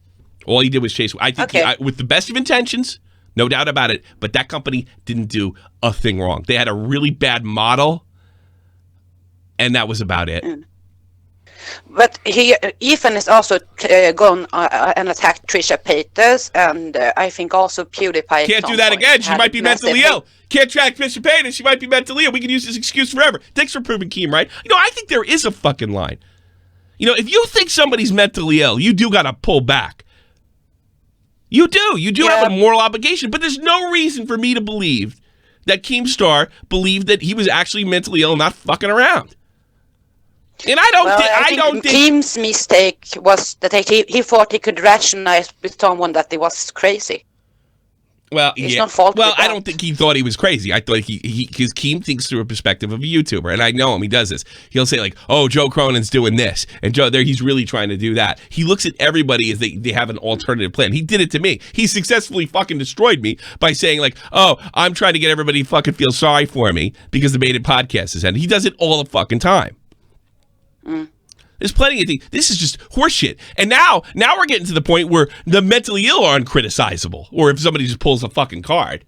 All he did was chase. I think with the best of intentions, no doubt about it, but that company didn't do a thing wrong. They had a really bad model, and that was about it. But Ethan is also gone and attacked Trisha Paytas, and I think also PewDiePie. Can't do that again. She might be mentally ill. Can't track Trisha Paytas. She might be mentally ill. We can use this excuse forever. Thanks for proving Keem right. You know, I think there is a fucking line. You know, if you think somebody's mentally ill, you do got to pull back. You do. You do have a moral obligation, but there's no reason for me to believe that Keemstar believed that he was actually mentally ill and not fucking around. And I don't think Keem's mistake was that he thought he could rationalize with someone that he was crazy. Well, it's not fault. Well, I don't think he thought he was crazy. I thought because Keem thinks through a perspective of a YouTuber, and I know him. He does this. He'll say like, "Oh, Joe Cronin's doing this," and he's really trying to do that. He looks at everybody as they have an alternative plan. He did it to me. He successfully fucking destroyed me by saying like, "Oh, I'm trying to get everybody to fucking feel sorry for me because the Baited podcast is ending." He does it all the fucking time. There's plenty of things. This is just horseshit. And now we're getting to the point where the mentally ill are uncriticizable, or if somebody just pulls a fucking card.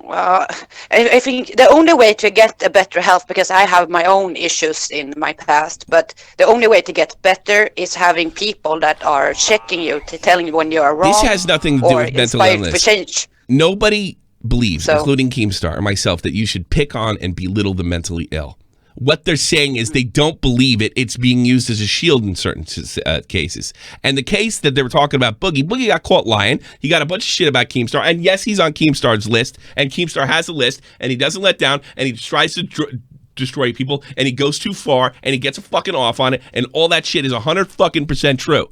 Well, I think the only way to get a better health, because I have my own issues in my past, but the only way to get better is having people that are checking you, telling you when you are wrong. This has nothing to do with mental illness. For change. Nobody believes, including Keemstar or myself, that you should pick on and belittle the mentally ill. What they're saying is they don't believe it. It's being used as a shield in certain cases. And the case that they were talking about, Boogie got caught lying. He got a bunch of shit about Keemstar. And yes, he's on Keemstar's list. And Keemstar has a list. And he doesn't let down. And he tries to destroy people. And he goes too far. And he gets a fucking off on it. And all that shit is 100% true.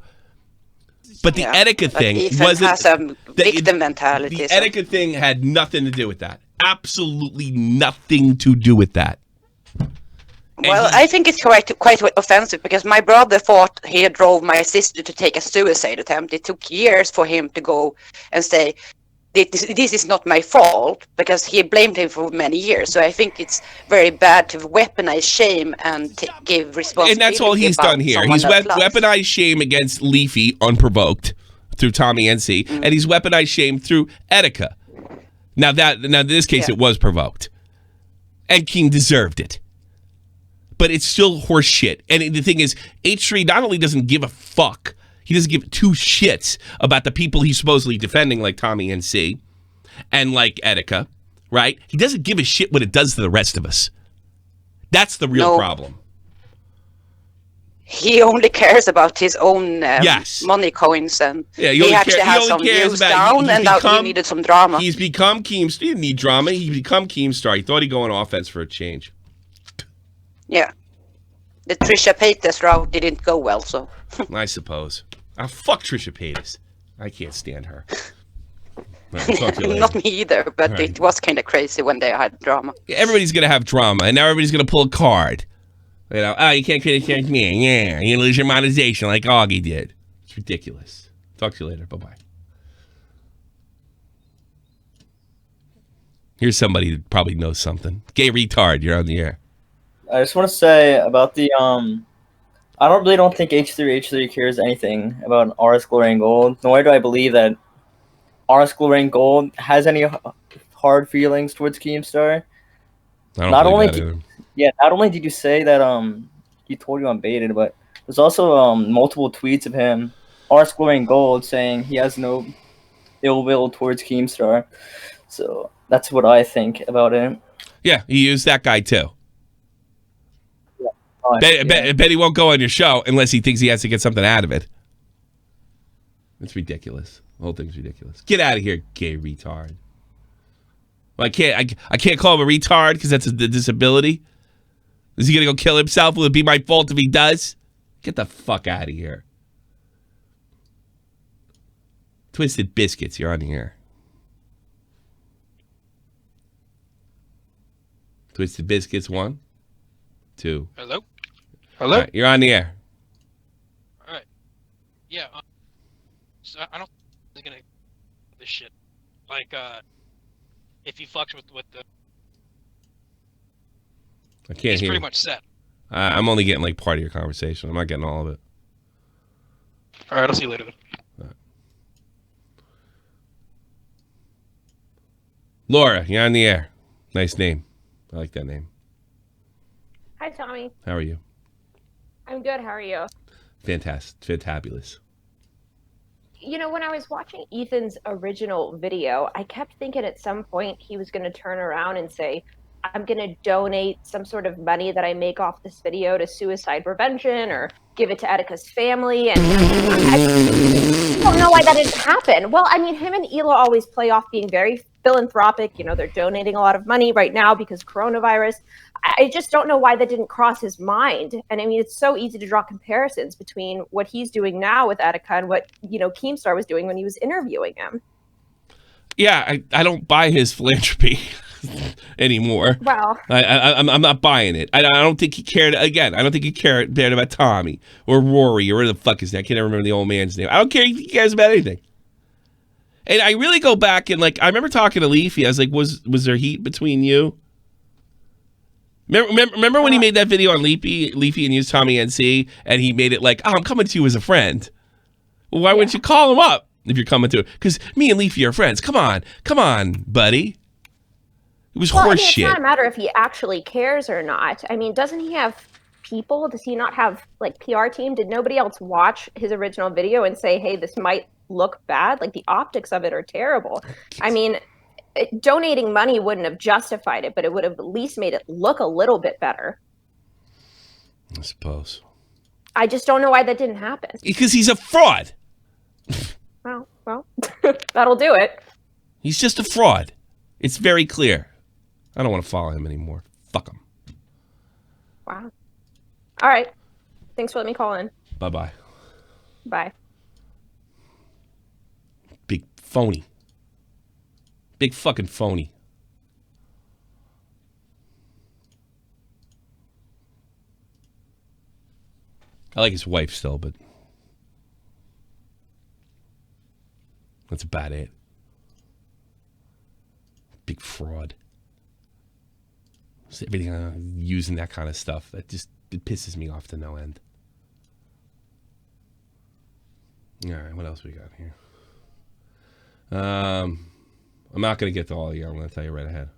But the Etika thing wasn't. Has a victim mentality. The Etika thing had nothing to do with that. Absolutely nothing to do with that. Well, I think it's quite offensive because my brother thought he drove my sister to take a suicide attempt. It took years for him to go and say, this is not my fault, because he blamed him for many years. So I think it's very bad to weaponize shame and give responsibility. And that's all he's done here. He's weaponized shame against Leafy unprovoked through Tommy NC, and he's weaponized shame through Etika. Now in this case, it was provoked. And Keem deserved it. But it's still horse shit. And the thing is, H3 not only doesn't give a fuck, he doesn't give 2 shits about the people he's supposedly defending, like Tommy NC and like Etika, right? He doesn't give a shit what it does to the rest of us. That's the real problem. He only cares about his own yes. money coins, and yeah, he actually has some views down, and he needed some drama. He's become Keemstar. He didn't need drama. He's become Keemstar. He thought he'd go on offense for a change. Yeah. The Trisha Paytas route didn't go well, so. I suppose. Fuck Trisha Paytas. I can't stand her. Not me either, but it was kind of crazy when they had drama. Yeah, everybody's going to have drama, and now everybody's going to pull a card. You know, oh, you can't criticize me. Yeah, you lose your monetization like Augie did. It's ridiculous. Talk to you later. Bye-bye. Here's somebody that probably knows something. Gay retard, you're on the air. I just want to say about the I don't think H3H3 cares anything about RS Glory and Gold. Nor do I believe that RS Glory and Gold has any hard feelings towards Keemstar. Not only did you say that he told you I'm baited, but there's also multiple tweets of him, RS Glory and Gold, saying he has no ill will towards Keemstar. So that's what I think about it. Yeah, he used that guy too. Bet he won't go on your show unless he thinks he has to get something out of it. It's ridiculous. The whole thing's ridiculous. Get out of here, gay retard. Well, I can't call him a retard because that's a disability. Is he gonna go kill himself? Will it be my fault if he does? Get the fuck out of here. Twisted Biscuits, you're on the air. Twisted Biscuits, 1, 2. Hello? Hello? All right, you're on the air. All right. Yeah. So I don't think gonna this shit. Like, if he fucks with the. I can't hear. He's pretty much set. I'm only getting like part of your conversation. I'm not getting all of it. All right, I'll see you later then. Right. Laura, you're on the air. Nice name. I like that name. Hi, Tommy. How are you? I'm good. How are you? Fantastic. Fantabulous. You know, when I was watching Ethan's original video, I kept thinking at some point he was going to turn around and say, I'm going to donate some sort of money that I make off this video to suicide prevention or give it to Etika's family. And I don't know why that didn't happen. Well, I mean, him and Ela always play off being very philanthropic. You know, they're donating a lot of money right now because coronavirus. I just don't know why that didn't cross his mind. And I mean, it's so easy to draw comparisons between what he's doing now with Etika and what, you know, Keemstar was doing when he was interviewing him. Yeah, I don't buy his philanthropy anymore. Well, I'm not buying it. I don't think he cared. Again, I don't think he cared about Tommy or Rory or whatever the fuck his name. I can't remember the old man's name. I don't care if he cares about anything. And I really go back and like I remember talking to Leafy. I was like, was there heat between you? Remember when he made that video on Leafy and used Tommy NC and he made it like, oh, I'm coming to you as a friend. Well, why wouldn't you call him up if you're coming to it? Because me and Leafy are friends. Come on, buddy. It was horse shit. It's not a matter if he actually cares or not. I mean, doesn't he have people? Does he not have like PR team? Did nobody else watch his original video and say, hey, this might look bad? Like the optics of it are terrible. I mean, donating money wouldn't have justified it, but it would have at least made it look a little bit better. I suppose. I just don't know why that didn't happen. Because he's a fraud. Well, that'll do it. He's just a fraud. It's very clear. I don't want to follow him anymore. Fuck him. Wow. All right. Thanks for letting me call in. Bye-bye. Bye. Big phony. Big fucking phony. I like his wife still, but that's about it. Big fraud. Just everything using that kind of stuff. That just it pisses me off to no end. All right, what else we got here? I'm not going to get to all of you. I'm going to tell you right ahead.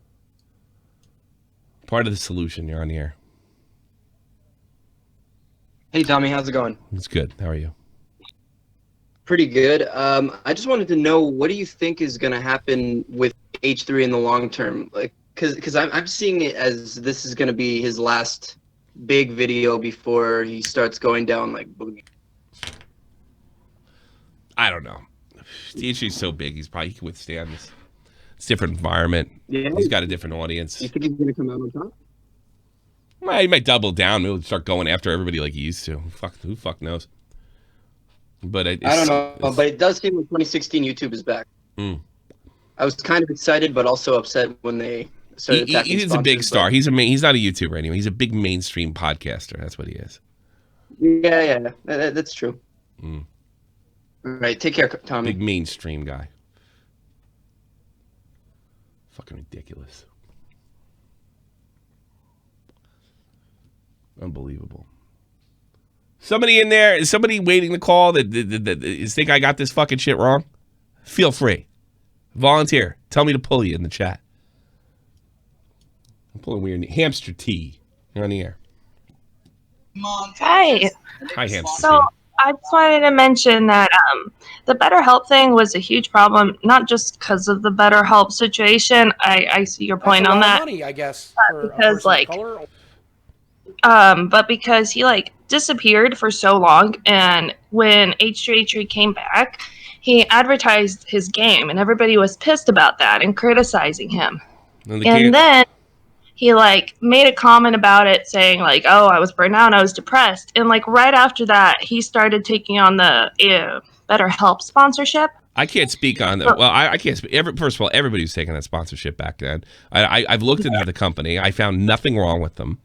Part of the solution. You're on the air. Hey, Tommy. How's it going? It's good. How are you? Pretty good. I just wanted to know, what do you think is going to happen with H3 in the long term? Like, because I'm seeing it as this is gonna be his last big video before he starts going down like boogie. I don't know. The issue's so big, he can withstand this. It's a different environment. Yeah. He's got a different audience. You think he's gonna come out on top? Well, he might double down. He'll start going after everybody like he used to. Who fuck knows? But I don't know. But it does seem like 2016 YouTube is back. I was kind of excited, but also upset when they started attacking He's a big sponsors, star. He's not a YouTuber anyway. He's a big mainstream podcaster. That's what he is. Yeah. That's true. All right, take care, Tommy. Big mainstream guy. Fucking ridiculous. Unbelievable. Somebody in there, is somebody waiting to call that think I got this fucking shit wrong? Feel free. Volunteer. Tell me to pull you in the chat. I'm pulling weird. Hamster T. You're on the air. Hi. Hi, Hamster So I just wanted to mention that the BetterHelp thing was a huge problem, not just because of the BetterHelp situation. I see your point That's a on lot of that. money, I guess, for because a person of color. but because he disappeared for so long, and when H3H3 came back, he advertised his game, and everybody was pissed about that and criticizing him. And then he made a comment about it, saying oh, I was burnt out, I was depressed, and right after that, he started taking on the BetterHelp sponsorship. I can't speak on that. Well, I can't speak. First of all, everybody was taking that sponsorship back then. I've looked into the company. I found nothing wrong with them.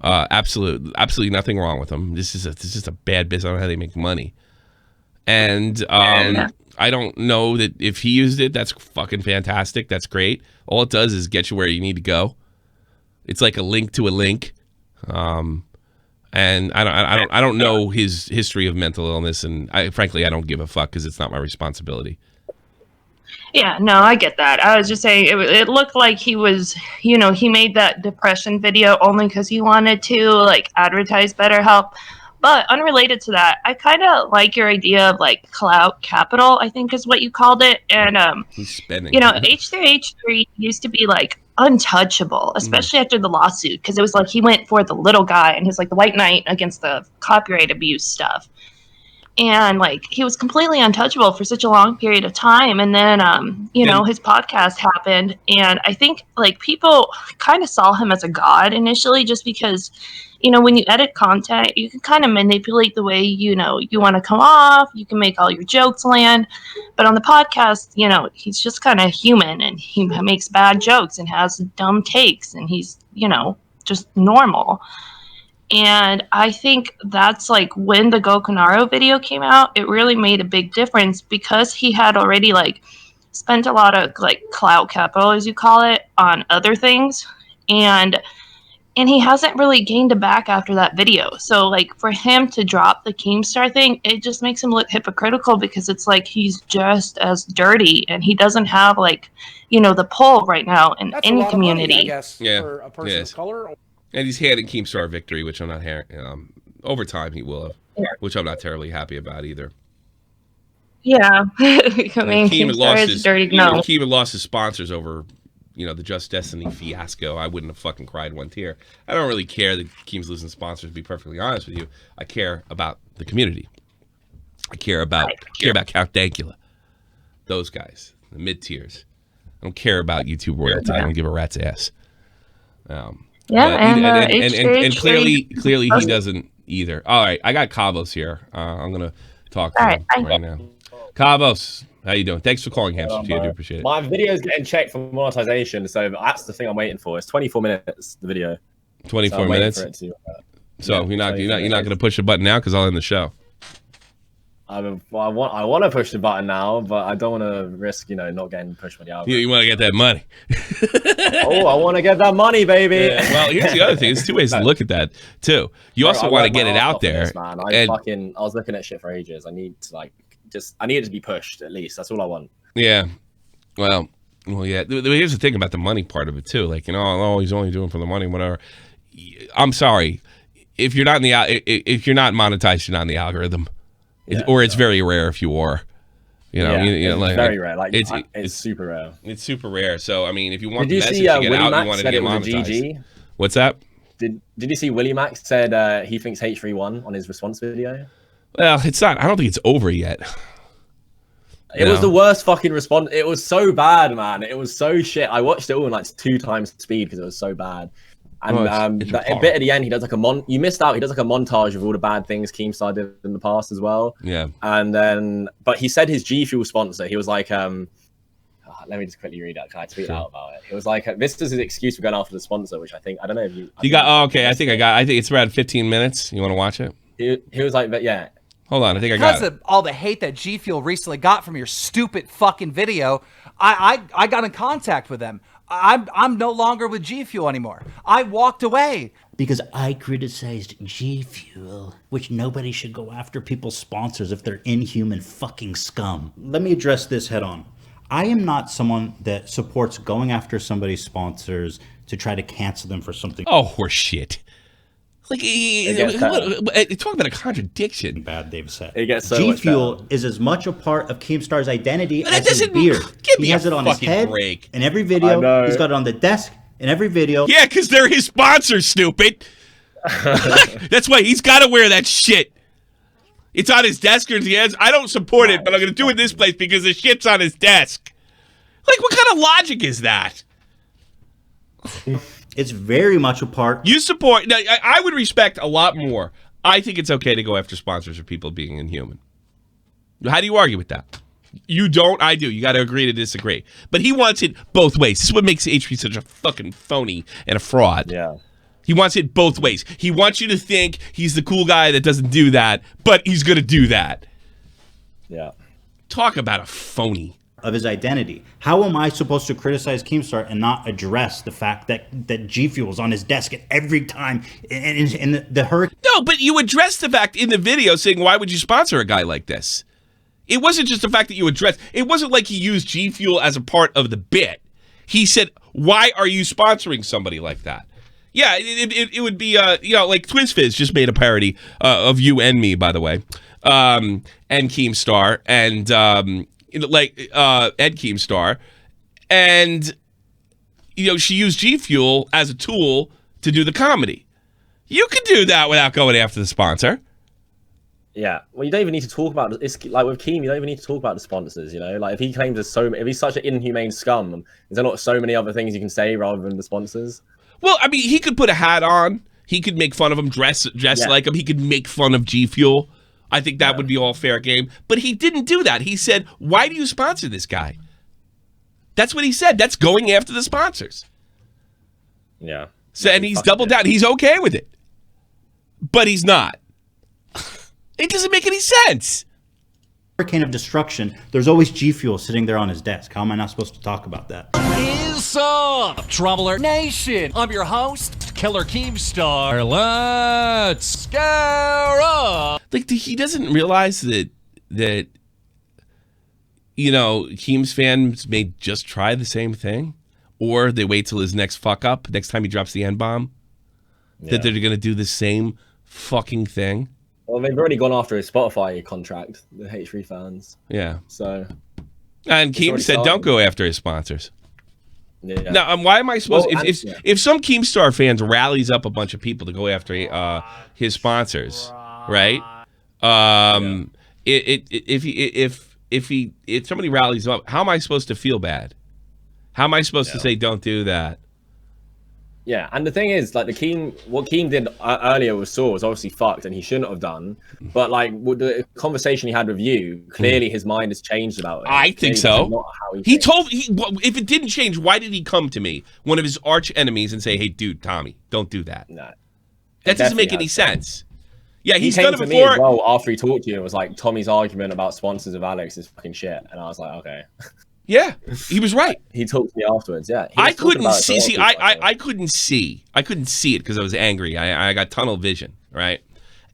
Absolutely nothing wrong with them. This is just a bad business. I don't know how they make money. And I don't know that if he used it, that's fucking fantastic. That's great. All it does is get you where you need to go. It's like a link to a link. And I don't know his history of mental illness, and frankly I don't give a fuck because it's not my responsibility. Yeah, no, I get that. I was just saying it looked like he was, he made that depression video only because he wanted to advertise BetterHelp. But unrelated to that, I kind of like your idea of clout capital, I think is what you called it. And he's spending. H3H3 used to be untouchable, especially after the lawsuit, because it was he went for the little guy and he's the white knight against the copyright abuse stuff. And he was completely untouchable for such a long period of time. And then, his podcast happened. And I think people kind of saw him as a god initially, just because, when you edit content, you can kind of manipulate the way, you want to come off. You can make all your jokes land. But on the podcast, he's just kind of human, and he makes bad jokes and has dumb takes, and he's, just normal. And I think that's when the Gokunaro video came out, it really made a big difference because he had already spent a lot of clout capital, as you call it, on other things. And he hasn't really gained it back after that video. So for him to drop the Keemstar thing, it just makes him look hypocritical because it's he's just as dirty and he doesn't have the pull right now in That's any a lot community. Of money, I guess, Yeah. for a person of color. And he's handing Keemstar victory, which I'm not hearing. Over time, he will have, which I'm not terribly happy about either. Yeah, I mean, Keem is dirty. No, Keem lost his sponsors over, the Just Destiny fiasco. I wouldn't have fucking cried one tear. I don't really care that Keem's losing sponsors. To be perfectly honest with you, I care about the community. I care about Count Dankula, those guys, the mid tiers. I don't care about YouTube royalty. I don't give a rat's ass. And clearly he doesn't either. All right, I got Kavos here. I'm gonna talk to him right now. Kavos, how you doing? Thanks for calling, Hamster. I do appreciate it. My video's getting checked for monetization, so that's the thing I'm waiting for. It's 24 minutes. The video. 24 minutes. So you're not gonna push the button now because I'll end the show. I want to push the button now, but I don't want to risk, not getting pushed by the algorithm. You want to get that money. Oh, I want to get that money, baby. Yeah, well, here's the other thing. There's two ways to look at that, too. You also want to get it out there. This, man. I was looking at shit for ages. I need to I need it to be pushed at least. That's all I want. Yeah. Well, yeah. Here's the thing about the money part of it too. Oh, he's only doing it for the money, whatever. I'm sorry. If you're not if you're not monetized, you're not in the algorithm. Or it's very rare if you are. You know, it's like very rare. Like it's super rare. It's super rare. So I mean, if you want Did the you message see to get Willie out, Max you want to said get it was a monetized. GG? What's that? Did you see Willie Max said he thinks H3 won on his response video? Well, it's not. I don't think it's over yet. It was the worst fucking response. It was so bad, man. It was so shit. I watched it all in like 2 times speed because it was so bad. And it's that bit at the end, he does like you missed out. He does like a montage of all the bad things Keemstar did in the past as well. Yeah. And then, but he said his G Fuel sponsor. He was like, let me just quickly read that. Can I tweet out about it? It was like, this is his excuse for going after the sponsor, which I don't know if you. You got? Oh, okay. I think it's around 15 minutes. You want to watch it? He was like, but yeah. Hold on, I think I got it. Because of all the hate that G Fuel recently got from your stupid fucking video, I got in contact with them. I'm no longer with G Fuel anymore. I walked away. Because I criticized G Fuel, which nobody should go after people's sponsors if they're inhuman fucking scum. Let me address this head on. I am not someone that supports going after somebody's sponsors to try to cancel them for something. Oh, horse shit. Like, talk about a contradiction. Bad, Dave said. It gets so G Fuel is as much a part of Keemstar's identity as his doesn't beard. give He me has a it on his fucking head break. in every video. He's got it on the desk in every video. Yeah, because they're his sponsors, stupid. That's why he's got to wear that shit. It's on his desk or his hands. I don't support it, but I'm going to do it in this place because the shit's on his desk. Like, what kind of logic is that? It's very much a part. You support. Now, I would respect a lot more. I think it's okay to go after sponsors for people being inhuman. How do you argue with that? You don't. I do. You got to agree to disagree. But he wants it both ways. This is what makes H3 such a fucking phony and a fraud. Yeah. He wants it both ways. He wants you to think he's the cool guy that doesn't do that, but he's going to do that. Yeah. Talk about a phony. Of his identity. How am I supposed to criticize Keemstar and not address the fact that G Fuel's on his desk at every time in the hurricane? No, but you addressed the fact in the video saying, why would you sponsor a guy like this? It wasn't just the fact that you addressed. It wasn't like he used G Fuel as a part of the bit. He said, why are you sponsoring somebody like that? Yeah, it would be, like TwizFizz just made a parody of you and me, by the way, and Keemstar, and Ed Keemstar, and she used G Fuel as a tool to do the comedy. You could do that without going after the sponsor. Yeah, well, you don't even need to talk about it. It's like with Keem, you don't even need to talk about the sponsors. Like if he claims if he's such an inhumane scum, is there not so many other things you can say rather than the sponsors? Well, I mean, he could put a hat on. He could make fun of him, dress like him. He could make fun of G Fuel. I think that would be all fair game. But he didn't do that. He said, why do you sponsor this guy? That's what he said. That's going after the sponsors. Yeah. So, and he's doubled down. He's okay with it. But he's not. It doesn't make any sense. Hurricane of destruction. There's always G Fuel sitting there on his desk. How am I not supposed to talk about that? What's up, Drama Alert Nation? I'm your host, Killer Keemstar. Let's scare up. Like, he doesn't realize that Keem's fans may just try the same thing, or they wait till his next fuck up, next time he drops the N-bomb, that they're going to do the same fucking thing. Well, they've already gone after his Spotify contract, the H3 fans. Yeah. So. And Keem said, don't go after his sponsors. Yeah. Now, wwhy am I supposed? If some Keemstar fans rallies up a bunch of people to go after his sponsors, right? If somebody rallies up, how am I supposed to feel bad? How am I supposed to say don't do that? Yeah, and the thing is, like what Keem did earlier with Saw was obviously fucked, and he shouldn't have done. But like with the conversation he had with you, clearly his mind has changed about it. I think so. If it didn't change, why did he come to me, one of his arch enemies, and say, "Hey, dude, Tommy, don't do that"? No, that doesn't make any sense. Yeah, he's came done it to before. Me as well after he talked to you, it was like Tommy's argument about sponsors of Alex is fucking shit, and I was like, okay. Yeah, he was right. He talked to me afterwards. Yeah, I couldn't see. I couldn't see. I couldn't see it because I was angry. I got tunnel vision, right?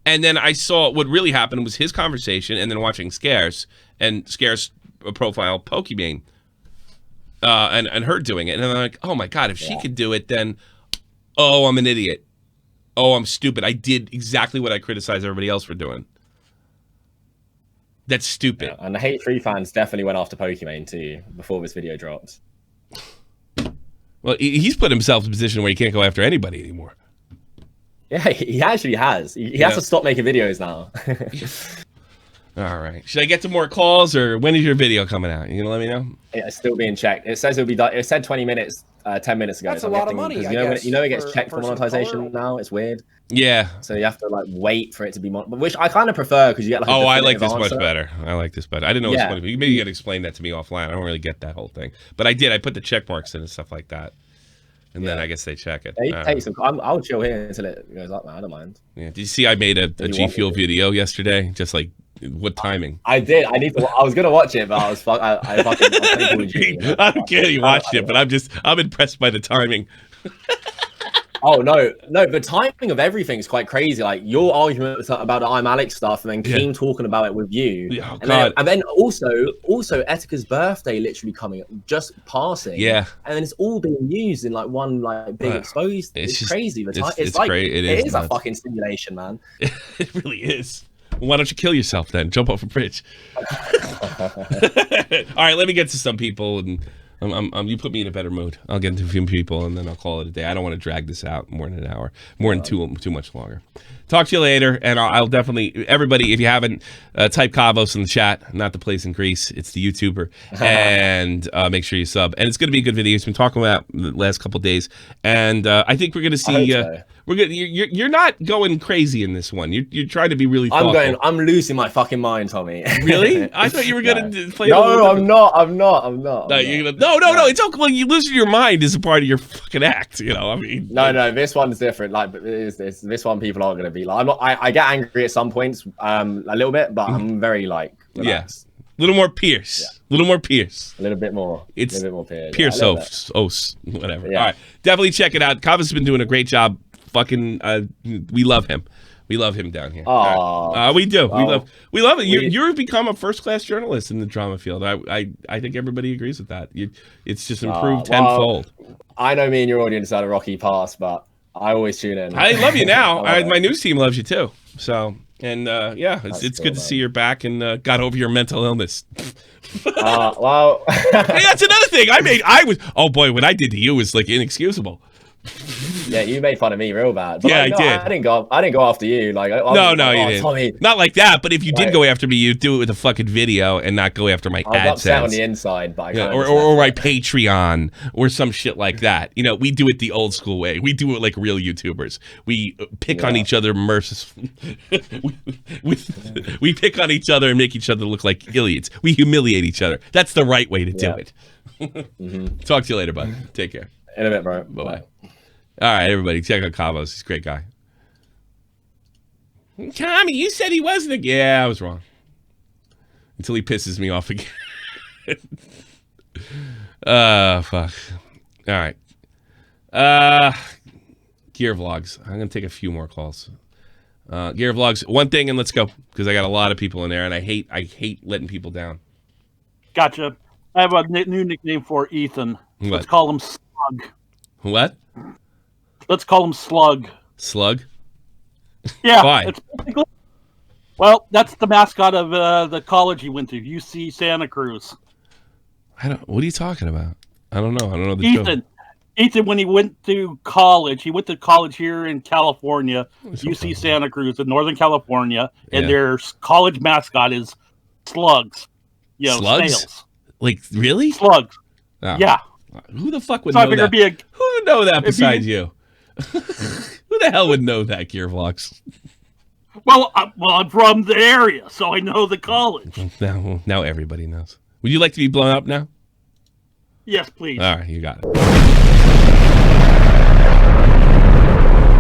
And then I saw what really happened was his conversation, and then watching Scare's profile Pokimane, and her doing it, and I'm like, oh my god, if she could do it, then I'm an idiot. Oh, I'm stupid. I did exactly what I criticized everybody else for doing. That's stupid. Yeah, and the H3 fans definitely went after Pokimane too before this video dropped. Well, he's put himself in a position where he can't go after anybody anymore. Yeah, he actually has. He has to stop making videos now. All right. Should I get to more calls, or when is your video coming out? You gonna let me know? It's still being checked. It says it'll be done. It said 20 minutes, 10 minutes ago. That's a lot of money. You know, it gets checked for monetization now. It's weird. Yeah. So you have to like wait for it to be which I kind of prefer because you get like. I like this much better. I like this better. I didn't know it was 20. Maybe you could explain that to me offline. I don't really get that whole thing, but I did. I put the check marks in and stuff like that. And then I guess they check it. I'll chill here until it goes up, man. I don't mind. Yeah. Did you see I made a G Fuel video yesterday? Just like what timing? I did. I was gonna watch it, but I was I fucking. I don't care you watched it, but I'm impressed by the timing. Oh no! The timing of everything is quite crazy. Like your argument about the I'm Alex stuff, and then Keem talking about it with you, and then also Etika's birthday literally coming up, just passing. Yeah, and then it's all being used in like one like big exposed. It's crazy. It's like great. It is a fucking simulation, man. It really is. Why don't you kill yourself then? Jump off a bridge. All right, let me get to some people and. You put me in a better mood. I'll get into a few people and then I'll call it a day. I don't want to drag this out more than an hour, more than too much longer. Talk to you later, and I'll definitely everybody. If you haven't, type Kavos in the chat, not the place in Greece. It's the YouTuber, and make sure you sub. And it's going to be a good video. It's been talking about the last couple of days, and I think we're going to see. We're good. You're not going crazy in this one. You're trying to be really thoughtful. I'm losing my fucking mind, Tommy. Really? I thought you were going to play. No, I'm not. No, it's okay. Well, you losing your mind is a part of your fucking act. You know, I mean. No. This one's different. Like, this one, people aren't going to be like. I'm not. I get angry at some points, a little bit, but I'm very like. Relaxed. Yeah. A little more Pierce. A little more Pierce. A little bit more. It's a little bit more Pierce. Pierce Os, whatever. Yeah. All right. Definitely check it out. Kavos has been doing a great job. Fucking, we love him. We love him down here. Oh, we do. We love it. You've become a first-class journalist in the drama field. I think everybody agrees with that. It's just improved tenfold. I know me and your audience had a rocky past, but I always tune in. I love you now. My news team loves you too. So, and it's good to see you're back and got over your mental illness. Wow. Hey, that's another thing. Oh boy, what I did to you was like inexcusable. Yeah, you made fun of me real bad. But yeah, I did. I didn't go after you. Like, no, you didn't. Tommy. Not like that. But if you did go after me, you'd do it with a fucking video and not go after my AdSense. I was upset on the inside, but or my Patreon or some shit like that. You know, we do it the old school way. We do it like real YouTubers. We pick on each other mercilessly. we pick on each other and make each other look like idiots. We humiliate each other. That's the right way to do it. Talk to you later, bud. Take care. In a bit, bro. Bye-bye. All right, everybody, check out Kavos. He's a great guy. Tommy, you said he wasn't. Yeah, I was wrong. Until he pisses me off again. Fuck. All right. Gear Vlogs. I'm going to take a few more calls. Gear Vlogs, one thing and let's go. Because I got a lot of people in there and I hate letting people down. Gotcha. I have a new nickname for Ethan. What? Let's call him Slug. What? Let's call him Slug. Slug? Yeah. Why? Well, that's the mascot of the college he went to, UC Santa Cruz. What are you talking about? I don't know. I don't know the Ethan. joke. Ethan, when he went to college here in California, UC Santa Cruz in Northern California, and their college mascot is slugs. Slugs? Snails. Like, really? Slugs. Oh. Yeah. Who the fuck would know that? Who would know that besides you? Who the hell would know that, Gear Vlogs? Well, I'm from the area, so I know the college. Now everybody knows. Would you like to be blown up now? Yes, please. All right, you got it. All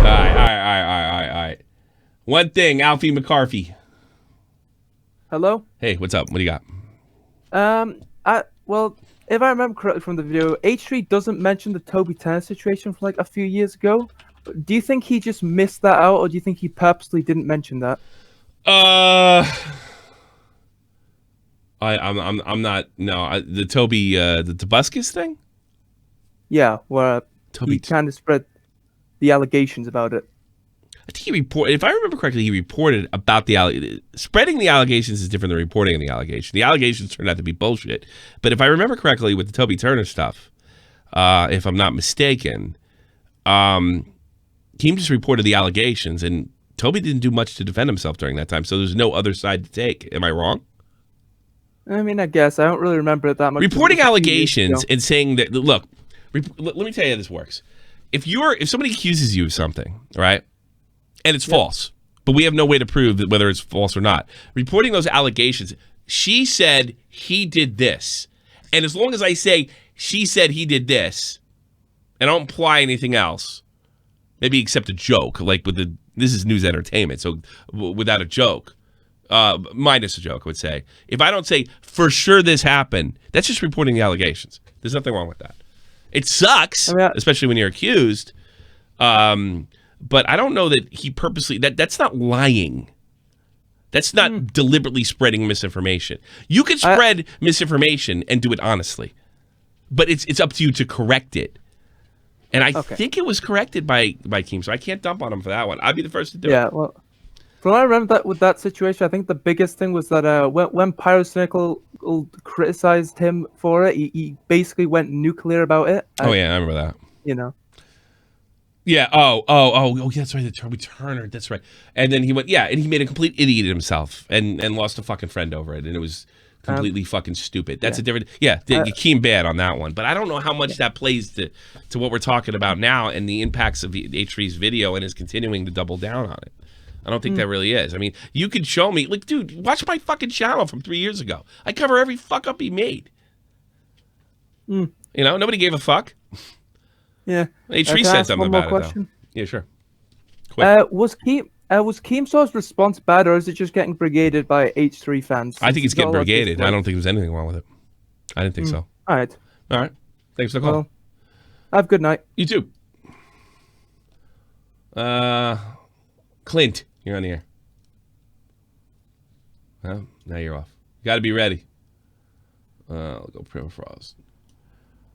right. One thing, Alfie McCarthy. Hello? Hey, what's up? What do you got? Well, if I remember correctly from the video, H3 doesn't mention the Toby Tanner situation from like a few years ago. Do you think he just missed that out, or do you think he purposely didn't mention that? I'm not. No, the Toby the Tobuscus thing. Yeah, where he kind of spread the allegations about it. I think he reported, if I remember correctly, he reported about the spreading the allegations is different than reporting the allegation. The allegations turned out to be bullshit. But if I remember correctly with the Toby Turner stuff, if I'm not mistaken, Keem just reported the allegations, and Toby didn't do much to defend himself during that time, so there's no other side to take. Am I wrong? I mean, I guess. I don't really remember it that much. Reporting allegations and saying that, look, let me tell you how this works. If somebody accuses you of something, right, and it's false, but we have no way to prove that whether it's false or not, reporting those allegations, she said he did this. And as long as I say she said he did this, and I don't imply anything else, maybe except a joke, like this is news entertainment, so without a joke, minus a joke, I would say. If I don't say, for sure this happened, that's just reporting the allegations. There's nothing wrong with that. It sucks, especially when you're accused, but I don't know that he purposely, that's not lying. That's not deliberately spreading misinformation. You can spread misinformation and do it honestly, but it's up to you to correct it. And I think it was corrected by Keem, so I can't dump on him for that one. I'd be the first to do it. Yeah, well, from what I remember with that situation, I think the biggest thing was that when Pyrocynical criticized him for it, he basically went nuclear about it. Oh, yeah, I remember that. You know. Yeah, oh, that's right, the Toby Turner, that's right. And then he went, and he made a complete idiot of himself and lost a fucking friend over it, and it was completely fucking stupid. That's a different, Keem bad on that one, but I don't know how much that plays to what we're talking about now and the impacts of H3's video and is continuing to double down on it. I don't think that really is. I mean, you could show me, like, dude, watch my fucking channel from 3 years ago. I cover every fuck up he made. You know, nobody gave a fuck. Yeah. H3 said something about it, though. Yeah, sure. Was Keemstar's response bad, or is it just getting brigaded by H3 fans? I think it's getting brigaded. I don't think there's anything wrong with it. I didn't think so. All right. Thanks for the call. Well, have a good night. You too. Clint, you're on the air. Well, now you're off. You got to be ready. I'll go Permafrost.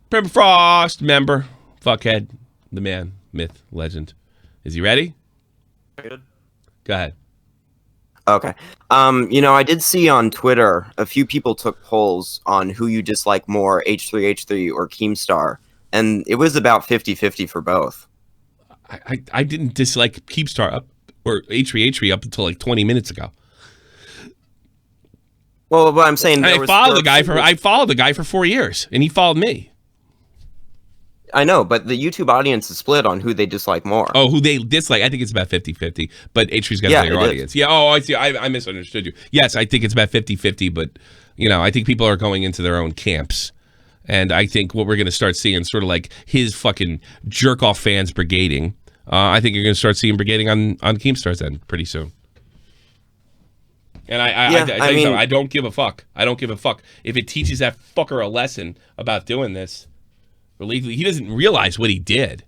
Permafrost member. Fuckhead. The man. Myth. Legend. Is he ready? Good. Go ahead. Okay. You know, I did see on Twitter a few people took polls on who you dislike more, H3H3 or Keemstar, and it was about 50-50 for both. I didn't dislike Keemstar up or H3H3 up until like 20 minutes ago. Well, but I'm saying I followed the guy for 4 years, and he followed me. I know, but the YouTube audience is split on who they dislike more. Oh, who they dislike. I think it's about 50-50, but H3's got a bigger audience. Yeah, I see. I misunderstood you. Yes, I think it's about 50-50, but, you know, I think people are going into their own camps. And I think what we're going to start seeing, sort of like his fucking jerk-off fans brigading, I think you're going to start seeing brigading on Keemstar's end pretty soon. And I don't give a fuck. I don't give a fuck. If it teaches that fucker a lesson about doing this, he doesn't realize what he did.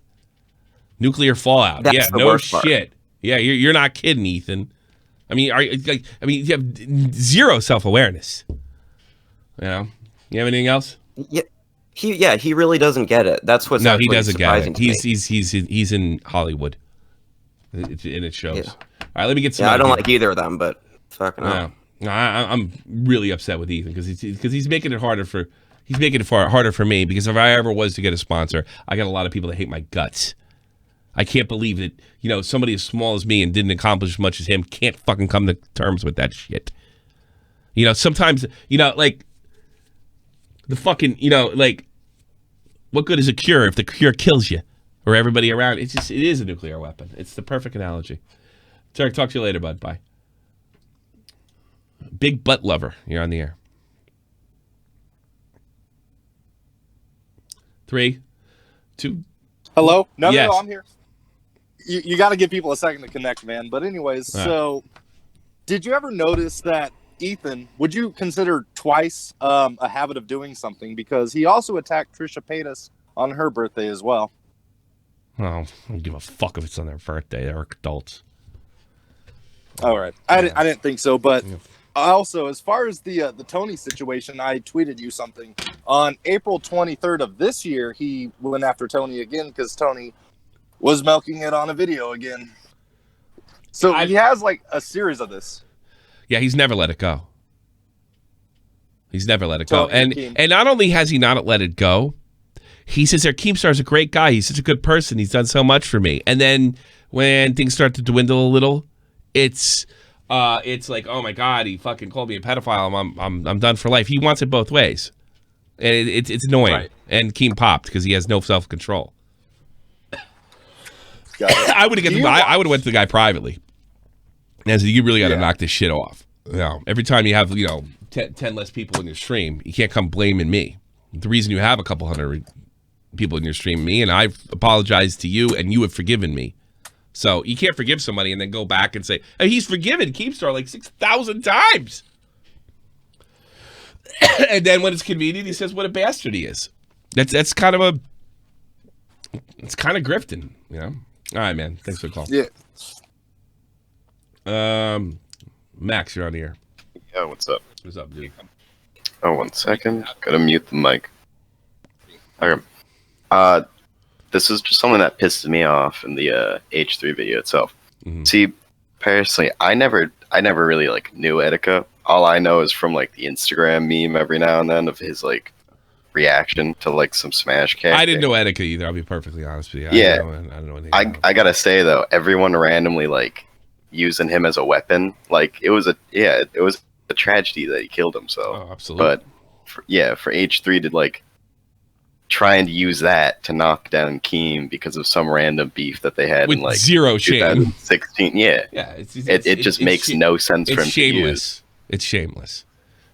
Nuclear fallout. That's the worst part. Shit. Yeah, you're not kidding, Ethan. I mean, you have zero self-awareness. You know? You have anything else? Yeah, he really doesn't get it. That's what's he doesn't get it. Me. He's in Hollywood, and it shows. Yeah. All right, let me get some. Yeah, I don't like either of them, but fucking hell. No, I'm really upset with Ethan because he's making it harder for harder for me, because if I ever was to get a sponsor, I got a lot of people that hate my guts. I can't believe that, you know, somebody as small as me and didn't accomplish as much as him can't fucking come to terms with that shit. You know, sometimes, you know, like the fucking, you know, like, what good is a cure if the cure kills you or everybody around? It is a nuclear weapon. It's the perfect analogy. Tarek, talk to you later, bud. Bye. Big butt lover. You're on the air. 3, 2. Hello? No, yes. No, I'm here. You got to give people a second to connect, man. But anyways, so did you ever notice that Ethan, would you consider twice a habit of doing something? Because he also attacked Trisha Paytas on her birthday as well. Oh, I don't give a fuck if it's on their birthday. They're adults. All right. I didn't think so, but also, as far as the Tony situation, I tweeted you something. On April 23rd of this year, he went after Tony again because Tony was milking it on a video again. So he has like a series of this. Yeah, he's never let it go. He's never let it go. Tell me, And Keem. and not only has he not let it go, he says their Keemstar's a great guy. He's such a good person. He's done so much for me. And then when things start to dwindle a little, it's like, oh my God, he fucking called me a pedophile. I'm done for life. He wants it both ways. And it's annoying. Right. And Keem popped because he has no self-control. I would have went to the guy privately. And I said, you really got to knock this shit off. You know, every time you have 10 less people in your stream, you can't come blaming me. The reason you have a couple hundred people in your stream, me, and I've apologized to you, and you have forgiven me. So you can't forgive somebody and then go back and say, hey, he's forgiven Keemstar like 6,000 times. And then when it's convenient, he says what a bastard he is. That's kind of it's kind of grifting, you know. All right, man. Thanks for the call. Yeah. Max, you're on the air. Yeah, what's up? What's up, dude? Oh, 1 second. Gotta mute the mic. Okay. This is just something that pissed me off in the H3 video itself. Mm-hmm. See, personally, I never really like knew Etika. All I know is from like the Instagram meme every now and then of his like reaction to like some Smash character. I didn't know Etika either. I'll be perfectly honest with you. Yeah, I don't know anything about him. I gotta say though, everyone randomly like using him as a weapon, like it was a tragedy that he killed himself. Oh, absolutely. But for H3 to like try and use that to knock down Keem because of some random beef that they had with in like zero shame. 2016. Yeah, it just makes no sense for him to use. It's shameless.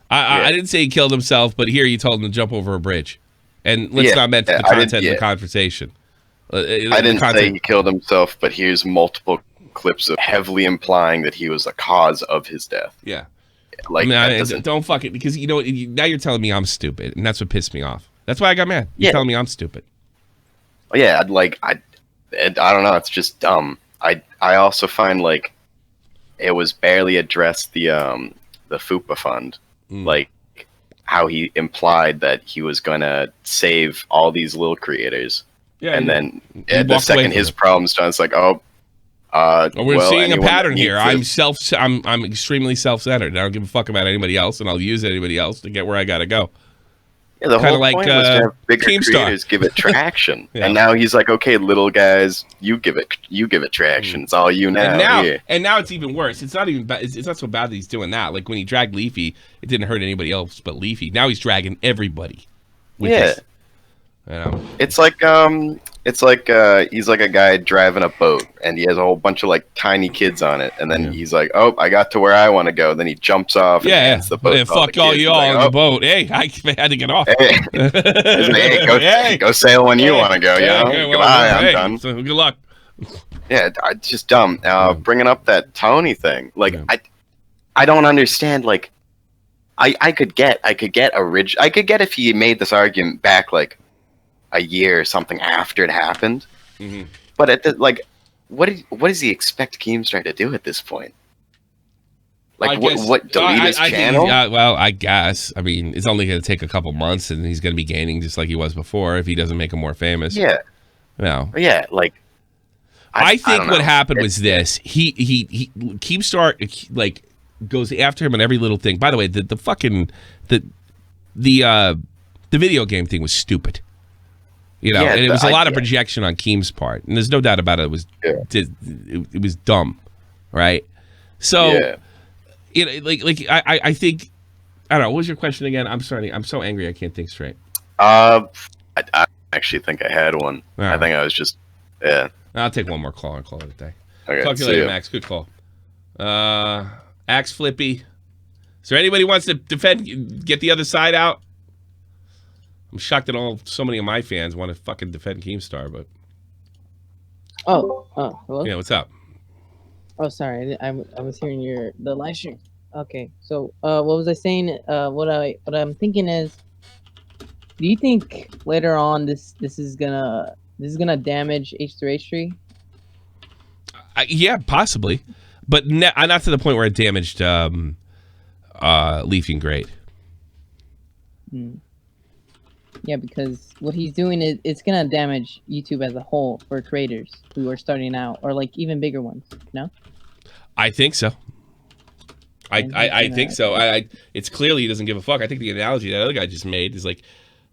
I didn't say he killed himself, but here you told him to jump over a bridge. And let's not mention the content of the conversation. I didn't say he killed himself, but here's multiple clips of heavily implying that he was the cause of his death. Yeah. Like, don't fuck it, because now you're telling me I'm stupid, and that's what pissed me off. That's why I got mad. You're telling me I'm stupid. Yeah, I don't know. It's just dumb. I also find like it was barely addressed the FUPA fund, like how he implied that he was gonna save all these little creators. Yeah, and then the second his problem's done, it's like, we're seeing a pattern here. I'm extremely self-centered. I don't give a fuck about anybody else, and I'll use anybody else to get where I gotta go. Yeah, the whole point was to have bigger creators give it traction, and now he's like, okay, little guys, you give it traction. It's all you now. And now it's even worse. It's not even bad. It's not so bad that he's doing that. Like when he dragged Leafy, it didn't hurt anybody else but Leafy. Now he's dragging everybody. It's like he's like a guy driving a boat, and he has a whole bunch of like tiny kids on it, and then he's like, "Oh, I got to where I want to go." Then he jumps off. And the boat. Fuck all y'all on the boat. Hey, I had to get off. Hey, go sail when you want to go. Goodbye. I'm done. So good luck. Yeah, it's just dumb. Bringing up that Tony thing, like I don't understand. Like, I could get if he made this argument back like a year or something after it happened. Mm-hmm. But what does he expect Keemstar to do at this point? Like, what delete his channel? Well, I guess. I mean, it's only going to take a couple months, and he's going to be gaining just like he was before if he doesn't make him more famous. Yeah. No. Yeah, like I think what happened was this: he Keemstar like goes after him on every little thing. By the way, the video game thing was stupid. And it was a lot of projection on Keem's part, and there's no doubt about it. It was dumb, right? So, I think I don't know. What was your question again? I'm sorry. I'm so angry. I can't think straight. I actually think I had one. I think I was just I'll take one more call and call it a day. Okay, talk to you later, Max. Good call. Axe Flippy. Is there anybody who wants to get the other side out? I'm shocked that so many of my fans want to fucking defend Keemstar, but hello. Yeah, what's up? Oh, sorry, I was hearing the live stream. Okay, so what was I saying? What I'm thinking is, do you think later on this is gonna damage H3H3? Yeah, possibly, but not to the point where it damaged Leafy and Great. Yeah, because what he's doing it's gonna damage YouTube as a whole for creators who are starting out, or like even bigger ones. No. I think so. I think so. It's clearly he doesn't give a fuck. I think the analogy that other guy just made is like,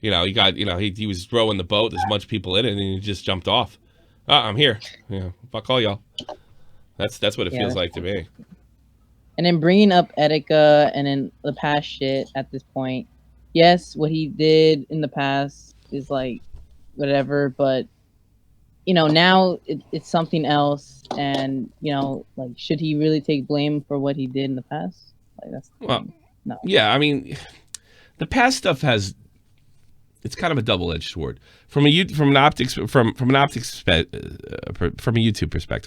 he was rowing the boat. There's a bunch of people in it, and he just jumped off. I'm here. Fuck all y'all. That's what it feels like to me. And then bringing up Etika and then the past shit at this point. Yes, what he did in the past is like whatever, but now it's something else. And like, should he really take blame for what he did in the past? Like, that's no. Yeah, I mean, the past stuff it's kind of a double-edged sword from a YouTube perspective,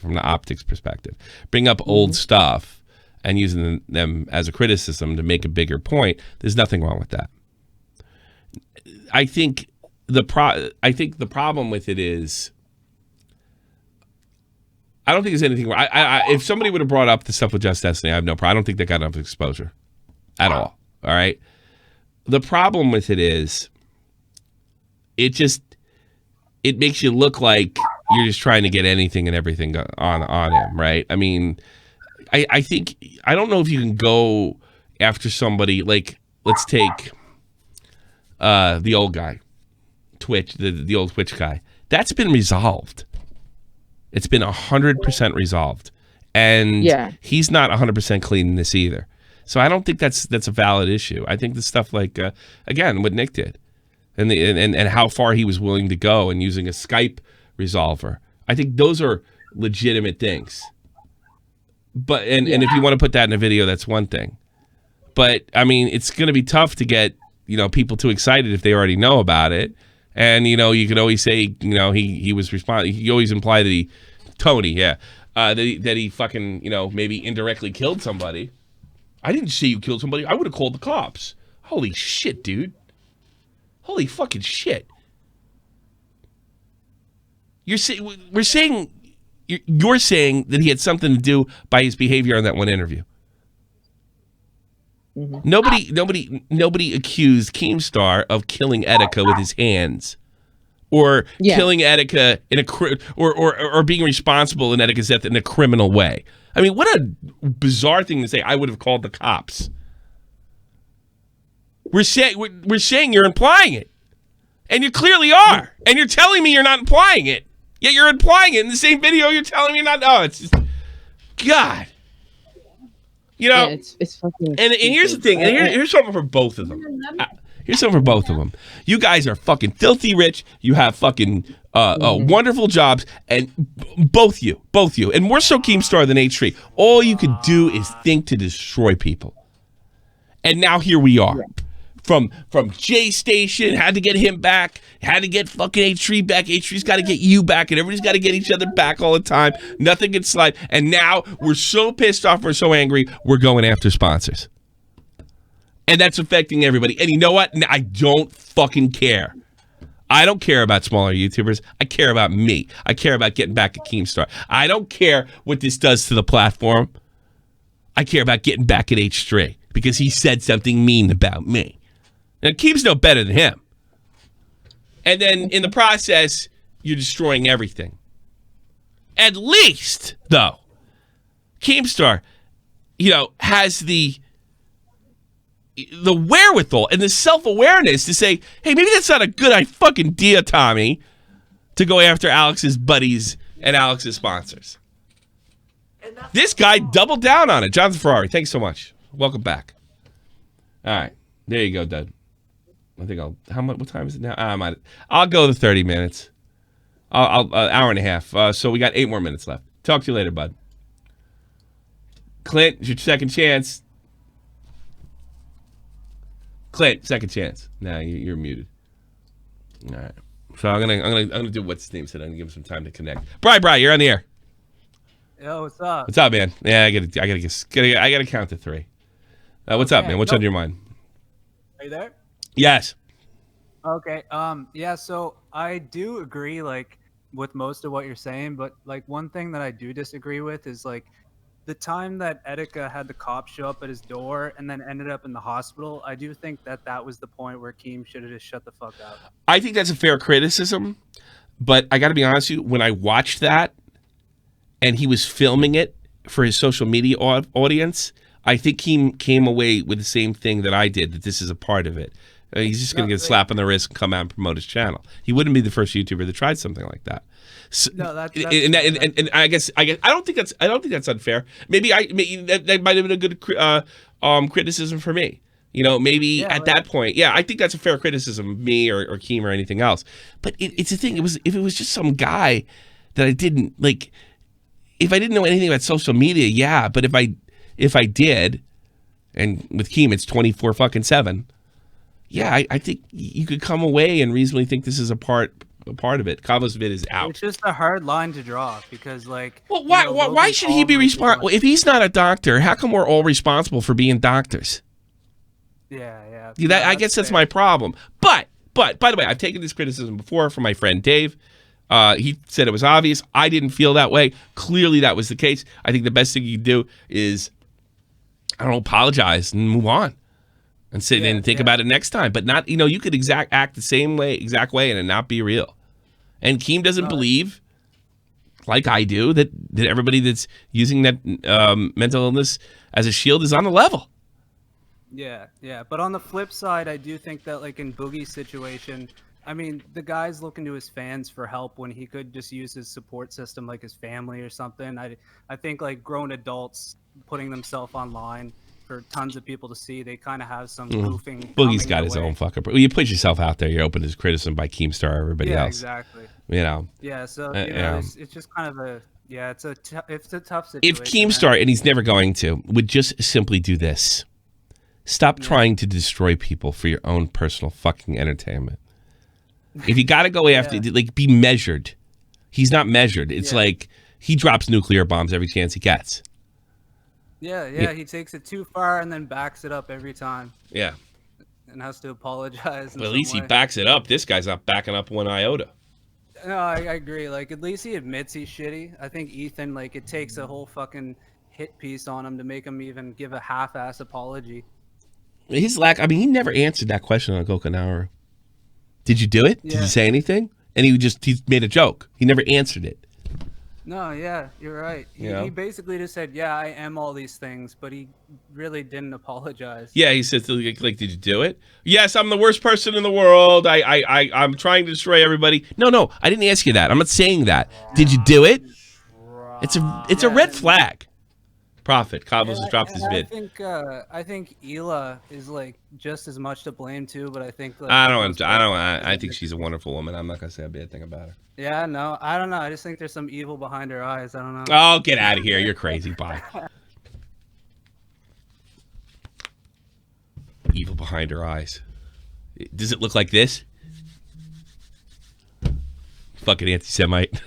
from the optics perspective. Bring up old stuff and using them as a criticism to make a bigger point. There's nothing wrong with that. I think the problem with it is, I don't think there's anything wrong. If somebody would have brought up the stuff with Just Destiny, I have no problem. I don't think they got enough exposure at all. All right. The problem with it is, it makes you look like you're just trying to get anything and everything on him, right? I mean, I think, I don't know if you can go after somebody like, let's take the old guy, Twitch, the old Twitch guy. That's been resolved. It's been 100% resolved, and he's not 100% clean in this either. So I don't think that's a valid issue. I think the stuff like again, what Nick did, and how far he was willing to go and using a Skype resolver, I think those are legitimate things. But and if you want to put that in a video, that's one thing. But I mean, it's going to be tough to get people too excited if they already know about it. And you can always say he was responding. You always imply that Tony, that he fucking maybe indirectly killed somebody. I didn't say you killed somebody. I would have called the cops. Holy shit, dude. Holy fucking shit. You're saying that he had something to do by his behavior on that one interview. Mm-hmm. Nobody accused Keemstar of killing Etika with his hands, or killing Etika or being responsible in Etika's death in a criminal way. I mean, what a bizarre thing to say. I would have called the cops. We're saying you're implying it, and you clearly are, and you're telling me you're not implying it. Yet you're implying it in the same video. You're telling me you're not. Oh, it's just God. It's fucking. And here's the thing. And here's something for both of them. Here's something for both of them. You guys are fucking filthy rich. You have fucking wonderful jobs, and both you, and more so Keemstar than H3. All you could do is think to destroy people. And now here we are. From J Station, had to get him back, had to get fucking H3 back. H3's got to get you back, and everybody's got to get each other back all the time. Nothing can slide. And now we're so pissed off, we're so angry, we're going after sponsors. And that's affecting everybody. And you know what? I don't fucking care. I don't care about smaller YouTubers. I care about me. I care about getting back at Keemstar. I don't care what this does to the platform. I care about getting back at H3 because he said something mean about me. And Keem's no better than him. And then in the process, you're destroying everything. At least, though, Keemstar, has the wherewithal and the self-awareness to say, hey, maybe that's not a good fucking idea, Tommy, to go after Alex's buddies and Alex's sponsors. This guy doubled down on it. Jonathan Ferrari, thanks so much. Welcome back. All right. There you go, Dud. I think what time is it now? I'll go to 30 minutes. I'll hour and a half. So we got 8 more minutes left. Talk to you later, bud. Clint, it's your second chance. Clint, second chance. Nah, you're muted. All right. So I'm gonna do what's his name said. I'm gonna give him some time to connect. Bri, you're on the air. Yo, what's up? What's up, man? Yeah, I gotta count to 3. What's up, man? What's on your mind? Are you there? Yes. Okay. Yeah. So I do agree, with most of what you're saying, but one thing that I do disagree with is the time that Etika had the cops show up at his door and then ended up in the hospital. I do think that was the point where Keem should have just shut the fuck up. I think that's a fair criticism, but I got to be honest with you. When I watched that, and he was filming it, for his social media audience, I think he came away with the same thing that I did, that this is a part of it. He's just going to get a slap on the wrist and come out and promote his channel. He wouldn't be the first YouTuber that tried something like that. So, No, that's and I guess I don't think that's unfair. Maybe that might have been a good criticism for me. You know, maybe at that point, I think that's a fair criticism of me or Keem or anything else. But it's the thing. If it was just some guy that I didn't like, if I didn't know anything about social media, but if I did, and with Keem it's 24/7. I think you could come away and reasonably think this is a part of it. Cavo's vid is out. It's just a hard line to draw because, like, well, why should he be responsible? If he's not a doctor, how come we're all responsible for being doctors? Yeah. I guess that's my problem. But by the way, I've taken this criticism before from my friend Dave. He said it was obvious. I didn't feel that way. Clearly, that was the case. I think the best thing you can do is, I don't know, apologize and move on. And sit and think about it next time, but not, you could act the same exact way and it not be real. And Keem doesn't believe, like I do, that everybody that's using that mental illness as a shield is on the level. Yeah. But on the flip side, I do think that, like, in Boogie's situation, I mean, the guy's looking to his fans for help when he could just use his support system, like his family or something. I think, like, grown adults putting themselves online for tons of people to see, they kind of have some goofing. Boogie's got his own fucker. Well, you put yourself out there, you're open to criticism by Keemstar, everybody else. Exactly. Yeah, so it's just kind of a it's a tough situation. If Keemstar, and he's never going to, would just simply do this: stop trying to destroy people for your own personal fucking entertainment. If you got to go after, like, be measured. He's not measured. It's like he drops nuclear bombs every chance he gets. Yeah, he takes it too far and then backs it up every time. Yeah. And has to apologize. Well, at least he backs it up. This guy's not backing up one iota. No, I agree. Like, at least he admits he's shitty. I think Ethan, like, it takes a whole fucking hit piece on him to make him even give a half-ass apology. His lack, I mean, he never answered that question on Gokanaru. Did you do it? Did you say anything? And he made a joke. He never answered it. No, yeah, you're right. He basically just said, yeah, I am all these things, but he really didn't apologize. Yeah, he said, like, did you do it? Yes, I'm the worst person in the world. I'm trying to destroy everybody. No, I didn't ask you that. I'm not saying that. Did you do it? It's a red flag. Prophet, Cobbles has dropped his vid. I think Hila is, like, just as much to blame too, but I think, like, I think she's a wonderful woman. I'm not gonna say a bad thing about her. Yeah, no, I don't know. I just think there's some evil behind her eyes. I don't know. Oh, get out of here! You're crazy. Bye. Evil behind her eyes. Does it look like this? Fucking anti-Semite.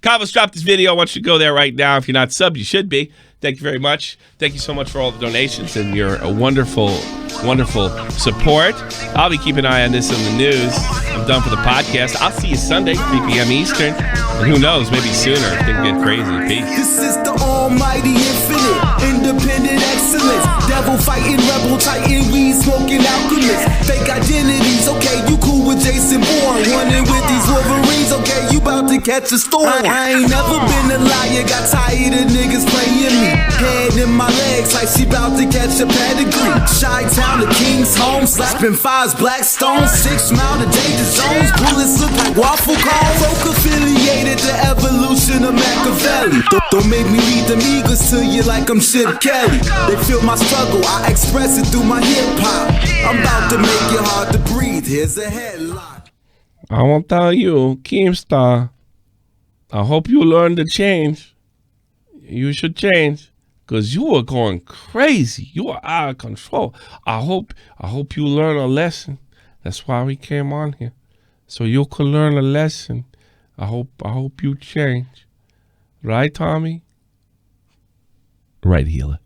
Kavos dropped this video. I want you to go there right now. If you're not subbed, you should be. Thank you very much. Thank you so much for all the donations and your wonderful, wonderful support. I'll be keeping an eye on this in the news. I'm done for the podcast. I'll see you Sunday, 3 p.m. Eastern. And who knows, maybe sooner if things get crazy. Peace. This is the almighty infinite, independent excellence. Devil fighting, rebel titan, weed smoking alchemist. Fake identities, okay, you cool with Jason Bourne. Running with these Wolverines, okay, you about to catch a storm. I ain't never been a liar, got tired of niggas playing me. Head in my legs like she about to catch a pedigree. Chi-town to King's home, slapping fives, black stones, 6 mile to danger zones. Bullets look like waffle cones. Folk affiliated the evolution of Machiavelli. Don't make me read them eagles to you like I'm Chip Kelly. They feel my struggle, I express it through my hip hop. I'm about to make it hard to breathe. Here's a headline. I won't tell you, Keemstar. I hope you learn to change. You should change, because you are going crazy. You are out of control. I hope you learn a lesson. That's why we came on here, so you can learn a lesson. I hope you change. Right, Tommy? Right, Hila.